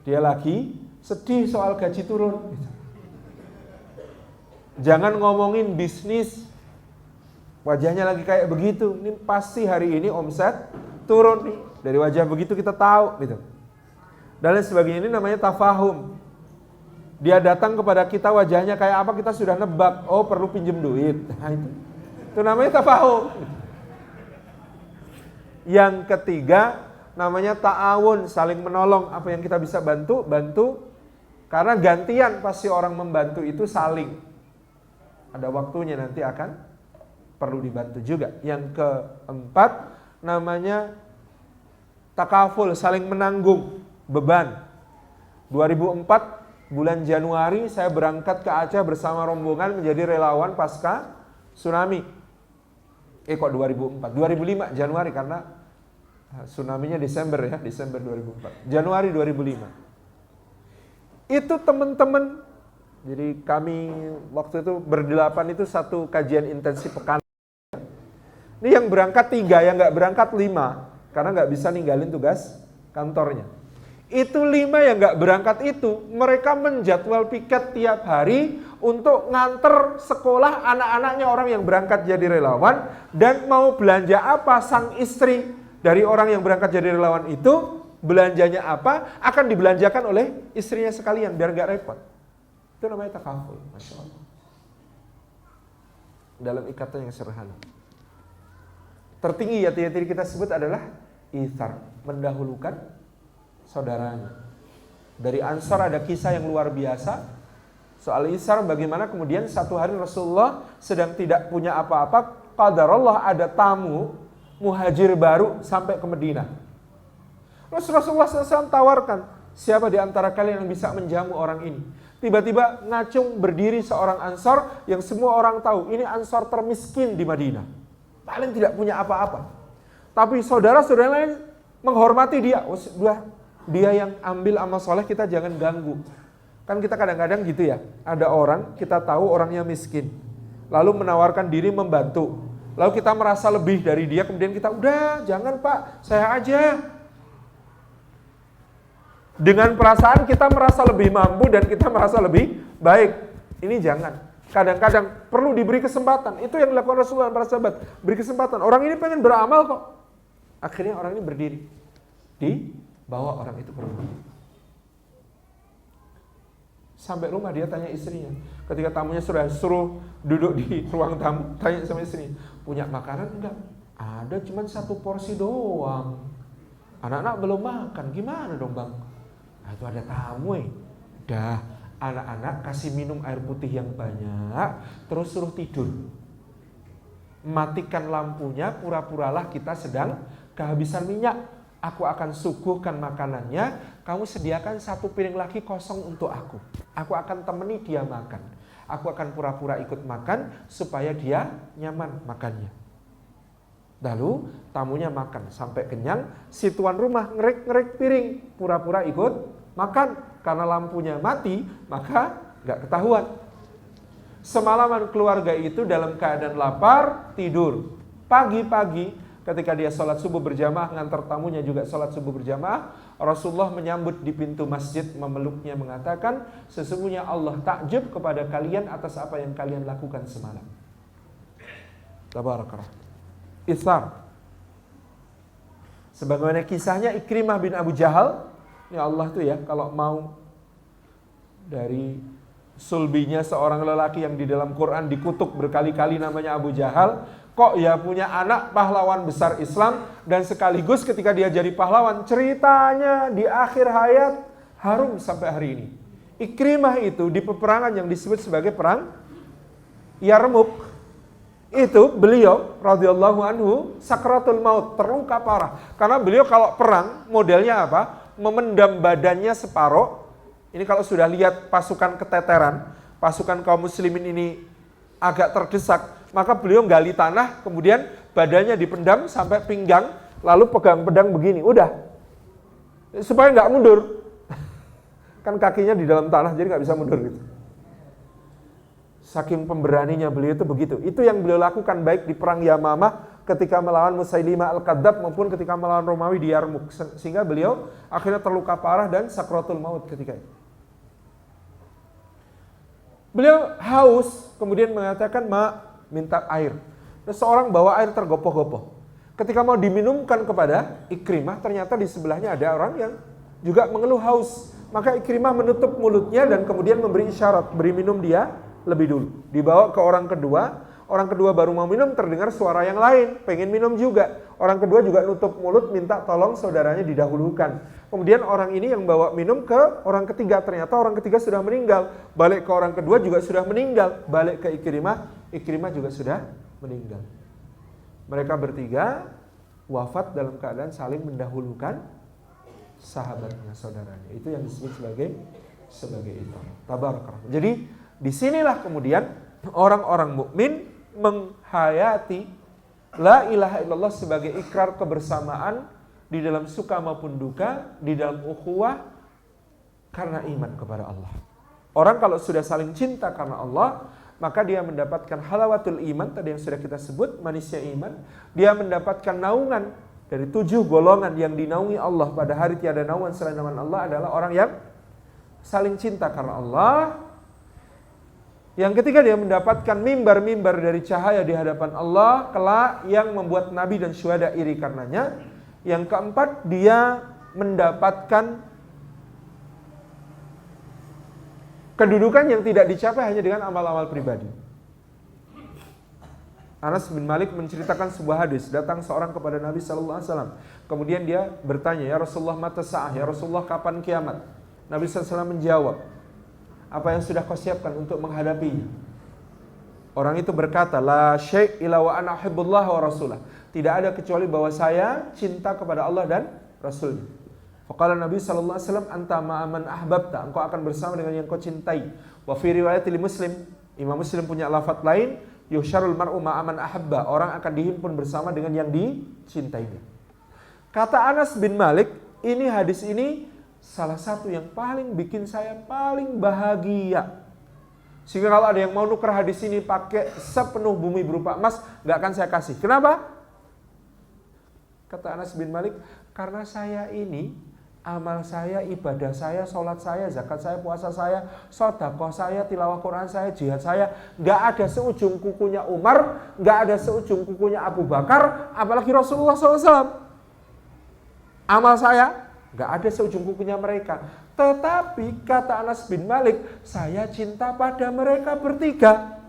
Dia lagi sedih soal gaji turun. Jangan ngomongin bisnis. Wajahnya lagi kayak begitu. Ini pasti hari ini omset turun nih. Dari wajah begitu kita tahu gitu. Dan lain sebagainya, ini namanya tafahum. Dia datang kepada kita wajahnya kayak apa, kita sudah nebak. Oh perlu pinjem duit. Nah, itu namanya tafahum. Yang ketiga namanya ta'awun, saling menolong. Apa yang kita bisa bantu. Karena gantian pasti orang membantu itu saling. Ada waktunya nanti akan perlu dibantu juga. Yang keempat namanya takaful, saling menanggung beban. 2004 bulan Januari saya berangkat ke Aceh bersama rombongan menjadi relawan pasca tsunami. Kok 2004? 2005 Januari, karena tsunami-nya Desember ya, Desember 2004. Januari 2005. Itu teman-teman, jadi kami waktu itu berdelapan itu satu kajian intensif pekan. Ini yang berangkat 3, yang nggak berangkat 5, karena nggak bisa ninggalin tugas kantornya. Itu 5 yang nggak berangkat itu, mereka menjadwal piket tiap hari untuk nganter sekolah anak-anaknya orang yang berangkat jadi relawan, dan mau belanja apa sang istri dari orang yang berangkat jadi relawan itu, belanjanya apa, akan dibelanjakan oleh istrinya sekalian biar nggak repot. Itu namanya takaful, Masya Allah. Dalam ikatan yang sederhana. Tertinggi yang kita sebut adalah ithar, mendahulukan saudaranya. Dari Ansar ada kisah yang luar biasa soal ithar, bagaimana kemudian satu hari Rasulullah sedang tidak punya apa-apa, qadarullah ada tamu muhajir baru sampai ke Madinah. Terus Rasulullah SAW tawarkan, siapa di antara kalian yang bisa menjamu orang ini? Tiba-tiba ngacung berdiri seorang Ansar yang semua orang tahu, ini Ansar termiskin di Madinah. Paling tidak punya apa-apa. Tapi saudara-saudara lain menghormati dia. Dia yang ambil amal soleh, kita jangan ganggu. Kan kita kadang-kadang gitu ya, ada orang, kita tahu orangnya miskin, lalu menawarkan diri membantu, lalu kita merasa lebih dari dia, kemudian kita, udah jangan Pak, saya aja. Dengan perasaan kita merasa lebih mampu dan kita merasa lebih baik. Ini jangan. Kadang-kadang perlu diberi kesempatan. Itu yang dilakukan Rasulullah dan para sahabat. Beri kesempatan. Orang ini pengen beramal kok. Akhirnya orang ini berdiri. Dibawa orang itu ke rumah. Sampai rumah dia tanya istrinya. Ketika tamunya sudah suruh duduk di ruang tamu, tanya sama istrinya, punya makanan enggak? Ada, cuman 1 porsi doang. Anak-anak belum makan, gimana dong bang? Nah, itu ada tamu Dah, anak-anak kasih minum air putih yang banyak, terus suruh tidur. Matikan lampunya, pura-puralah kita sedang kehabisan minyak. Aku akan suguhkan makanannya, kamu sediakan 1 piring lagi kosong untuk aku. Aku akan temani dia makan. Aku akan pura-pura ikut makan supaya dia nyaman makannya. Lalu tamunya makan sampai kenyang, si tuan rumah ngerek-ngerek piring, pura-pura ikut makan. Karena lampunya mati, maka gak ketahuan. Semalaman keluarga itu dalam keadaan lapar, tidur. Pagi-pagi ketika dia sholat subuh berjamaah, ngantar tamunya juga sholat subuh berjamaah, Rasulullah menyambut di pintu masjid, memeluknya, mengatakan, sesungguhnya Allah takjub kepada kalian atas apa yang kalian lakukan semalam. Tabarakallah. Itsar. Sebagaimana kisahnya Ikrimah bin Abu Jahal, ya Allah tuh ya, kalau mau dari sulbinya seorang lelaki yang di dalam Quran dikutuk berkali-kali namanya Abu Jahal, kok ya punya anak pahlawan besar Islam, dan sekaligus ketika dia jadi pahlawan, ceritanya di akhir hayat harum sampai hari ini. Ikrimah itu di peperangan yang disebut sebagai perang Yarmuk, itu beliau radhiyallahu anhu sakratul maut, terluka parah. Karena beliau kalau perang modelnya apa? Memendam badannya separuh. Ini kalau sudah lihat pasukan keteteran, pasukan kaum muslimin ini agak terdesak, maka beliau gali tanah, kemudian badannya dipendam sampai pinggang, lalu pegang pedang begini, udah. Supaya nggak mundur. Kan kakinya di dalam tanah, jadi nggak bisa mundur gitu. Saking pemberaninya beliau itu begitu. Itu yang beliau lakukan baik di perang Yamamah ketika melawan Musailimah Al-Kadzdzab maupun ketika melawan Romawi di Yarmuk. Sehingga beliau akhirnya terluka parah dan sakratul maut ketika itu. Beliau haus, kemudian mengatakan, minta air. Dan seorang bawa air tergopoh-gopoh. Ketika mau diminumkan kepada Ikrimah, ternyata di sebelahnya ada orang yang juga mengeluh haus. Maka Ikrimah menutup mulutnya dan kemudian memberi isyarat, beri minum dia lebih dulu. Dibawa ke orang kedua baru mau minum, terdengar suara yang lain, pengen minum juga. Orang kedua juga nutup mulut, minta tolong saudaranya didahulukan. Kemudian orang ini yang bawa minum ke orang ketiga, ternyata orang ketiga sudah meninggal. Balik ke orang kedua juga sudah meninggal. Balik ke Ikrimah juga sudah meninggal. Mereka bertiga wafat dalam keadaan saling mendahulukan sahabatnya, saudaranya. Itu yang disebut sebagai itu. Tabarakallah. Jadi disinilah kemudian orang-orang mukmin menghayati la ilaha illallah sebagai ikrar kebersamaan di dalam suka maupun duka, di dalam ukhuwah karena iman kepada Allah. Orang kalau sudah saling cinta karena Allah, maka dia mendapatkan halawatul iman, tadi yang sudah kita sebut, manisnya iman. Dia mendapatkan naungan dari 7 golongan yang dinaungi Allah pada hari tiada naungan selain naungan Allah adalah orang yang saling cinta karena Allah. Yang ketiga, dia mendapatkan mimbar-mimbar dari cahaya di hadapan Allah kelak yang membuat nabi dan syuhada iri karenanya. Yang keempat, dia mendapatkan kedudukan yang tidak dicapai hanya dengan amal-amal pribadi. Anas bin Malik menceritakan sebuah hadis, datang seorang kepada Nabi SAW. Kemudian dia bertanya, ya Rasulullah mata sa'ah, ya Rasulullah kapan kiamat? Nabi SAW menjawab, apa yang sudah kau siapkan untuk menghadapinya? Orang itu berkata, la syai' illa wa ana uhibbullah wa rasulah. Tidak ada kecuali bahwa saya cinta kepada Allah dan Rasulnya. Faqala Nabi sallallahu alaihi wasallam, anta ma'aman ahbabta, engkau akan bersama dengan yang kau cintai. Wa fi riwayat Muslim, Imam Muslim punya lafaz lain, yusyarul mar'u ma'aman ahabba, orang akan dihimpun bersama dengan yang dicintainya. Kata Anas bin Malik, ini hadis ini salah satu yang paling bikin saya paling bahagia. Sehingga kalau ada yang mau nuker hadis ini pakai sepenuh bumi berupa emas, nggak akan saya kasih. Kenapa? Kata Anas bin Malik, karena saya ini, amal saya, ibadah saya, sholat saya, zakat saya, puasa saya, sedekah saya, tilawah Quran saya, jihad saya, nggak ada seujung kukunya Umar, nggak ada seujung kukunya Abu Bakar, apalagi Rasulullah SAW. Amal saya nggak ada seujung kukunya mereka. Tetapi kata Anas bin Malik, saya cinta pada mereka bertiga.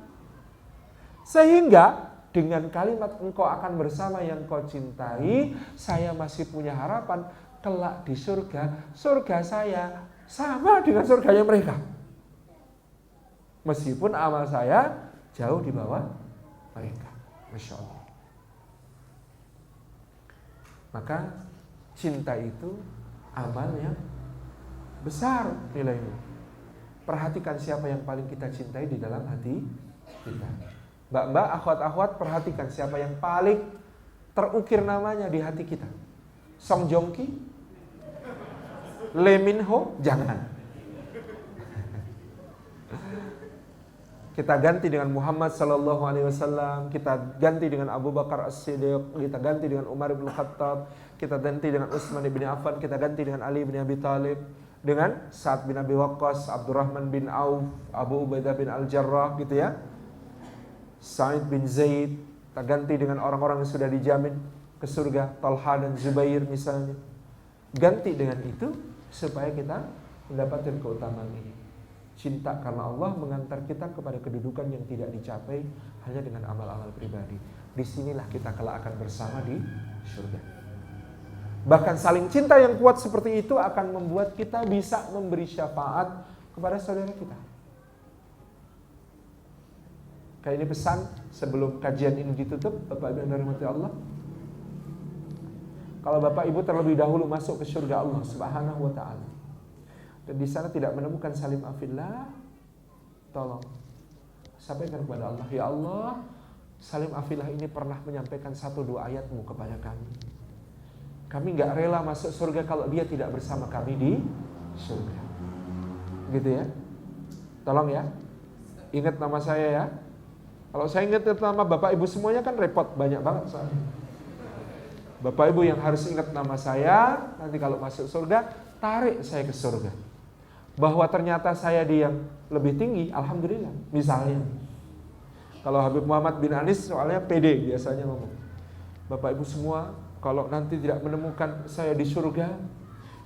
Sehingga dengan kalimat engkau akan bersama yang kau cintai, saya masih punya harapan kelak di surga. Surga saya sama dengan surganya mereka. Meskipun amal saya jauh di bawah mereka. Masya Allah. Maka cinta itu amal yang besar nilainya. Perhatikan siapa yang paling kita cintai di dalam hati kita. Mbak-mbak, akhwat-akhwat, perhatikan siapa yang paling terukir namanya di hati kita. Song Joong Ki, Lee Min Ho, jangan. Kita ganti dengan Muhammad sallallahu alaihi wasallam, kita ganti dengan Abu Bakar As-Siddiq, kita ganti dengan Umar bin Khattab, kita ganti dengan Utsman bin Affan, kita ganti dengan Ali bin Abi Thalib, dengan Sa'ad bin Abi Waqqas, Abdurrahman bin Auf, Abu Ubaidah bin Al-Jarrah, gitu ya. Sa'id bin Zaid, kita ganti dengan orang-orang yang sudah dijamin ke surga, Talha dan Zubair misalnya. Ganti dengan itu supaya kita mendapatkan keutamaan ini. Cinta karena Allah mengantar kita kepada kedudukan yang tidak dicapai hanya dengan amal-amal pribadi. Disinilah kita kelak akan bersama di surga. Bahkan saling cinta yang kuat seperti itu akan membuat kita bisa memberi syafaat kepada saudara kita. Kayak ini pesan sebelum kajian ini ditutup, Bapak Ibu yang dirahmati Allah. Kalau Bapak Ibu terlebih dahulu masuk ke surga Allah Subhanahu wa taala, dan di sana tidak menemukan salim afillah, tolong sampaikan kepada Allah, ya Allah, salim afillah ini pernah menyampaikan 1-2 ayat-Mu kepada kami. Kami gak rela masuk surga kalau dia tidak bersama kami di surga. Gitu ya. Tolong ya, ingat nama saya ya. Kalau saya ingat nama Bapak Ibu semuanya kan repot, banyak banget soalnya. Bapak Ibu yang harus ingat nama saya, nanti kalau masuk surga, tarik saya ke surga. Bahwa ternyata saya di yang lebih tinggi, alhamdulillah. Misalnya, kalau Habib Muhammad bin Anis soalnya pede biasanya ngomong, Bapak Ibu semua, kalau nanti tidak menemukan saya di surga,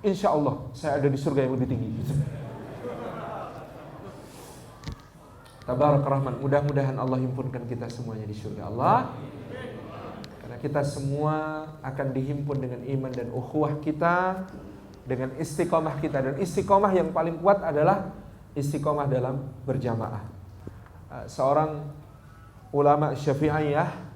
insya Allah saya ada di surga yang lebih tinggi. Tabarak Rahman, mudah-mudahan Allah himpunkan kita semuanya di surga Allah. Karena kita semua akan dihimpun dengan iman dan ukhuwah kita, dengan istiqomah kita. Dan istiqomah yang paling kuat adalah istiqomah dalam berjamaah. Seorang ulama Syafi'iyah,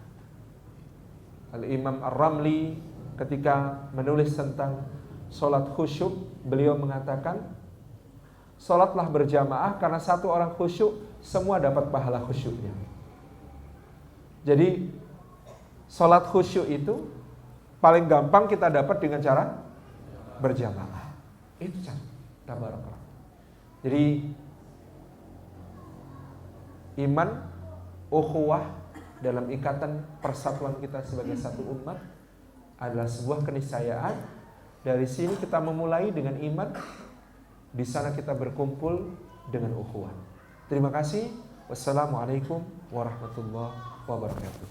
Al-Imam Ar-Ramli, ketika menulis tentang sholat khusyuk, beliau mengatakan, sholatlah berjamaah karena satu orang khusyuk, semua dapat pahala khusyuknya. Jadi sholat khusyuk itu paling gampang kita dapat dengan cara berjamaah. Itu cara tabarakallah. Jadi iman, ukhuwah dalam ikatan persatuan kita sebagai satu umat adalah sebuah keniscayaan. Dari sini kita memulai dengan iman, di sana kita berkumpul dengan ukhuwah. Terima kasih. Wassalamualaikum warahmatullahi wabarakatuh.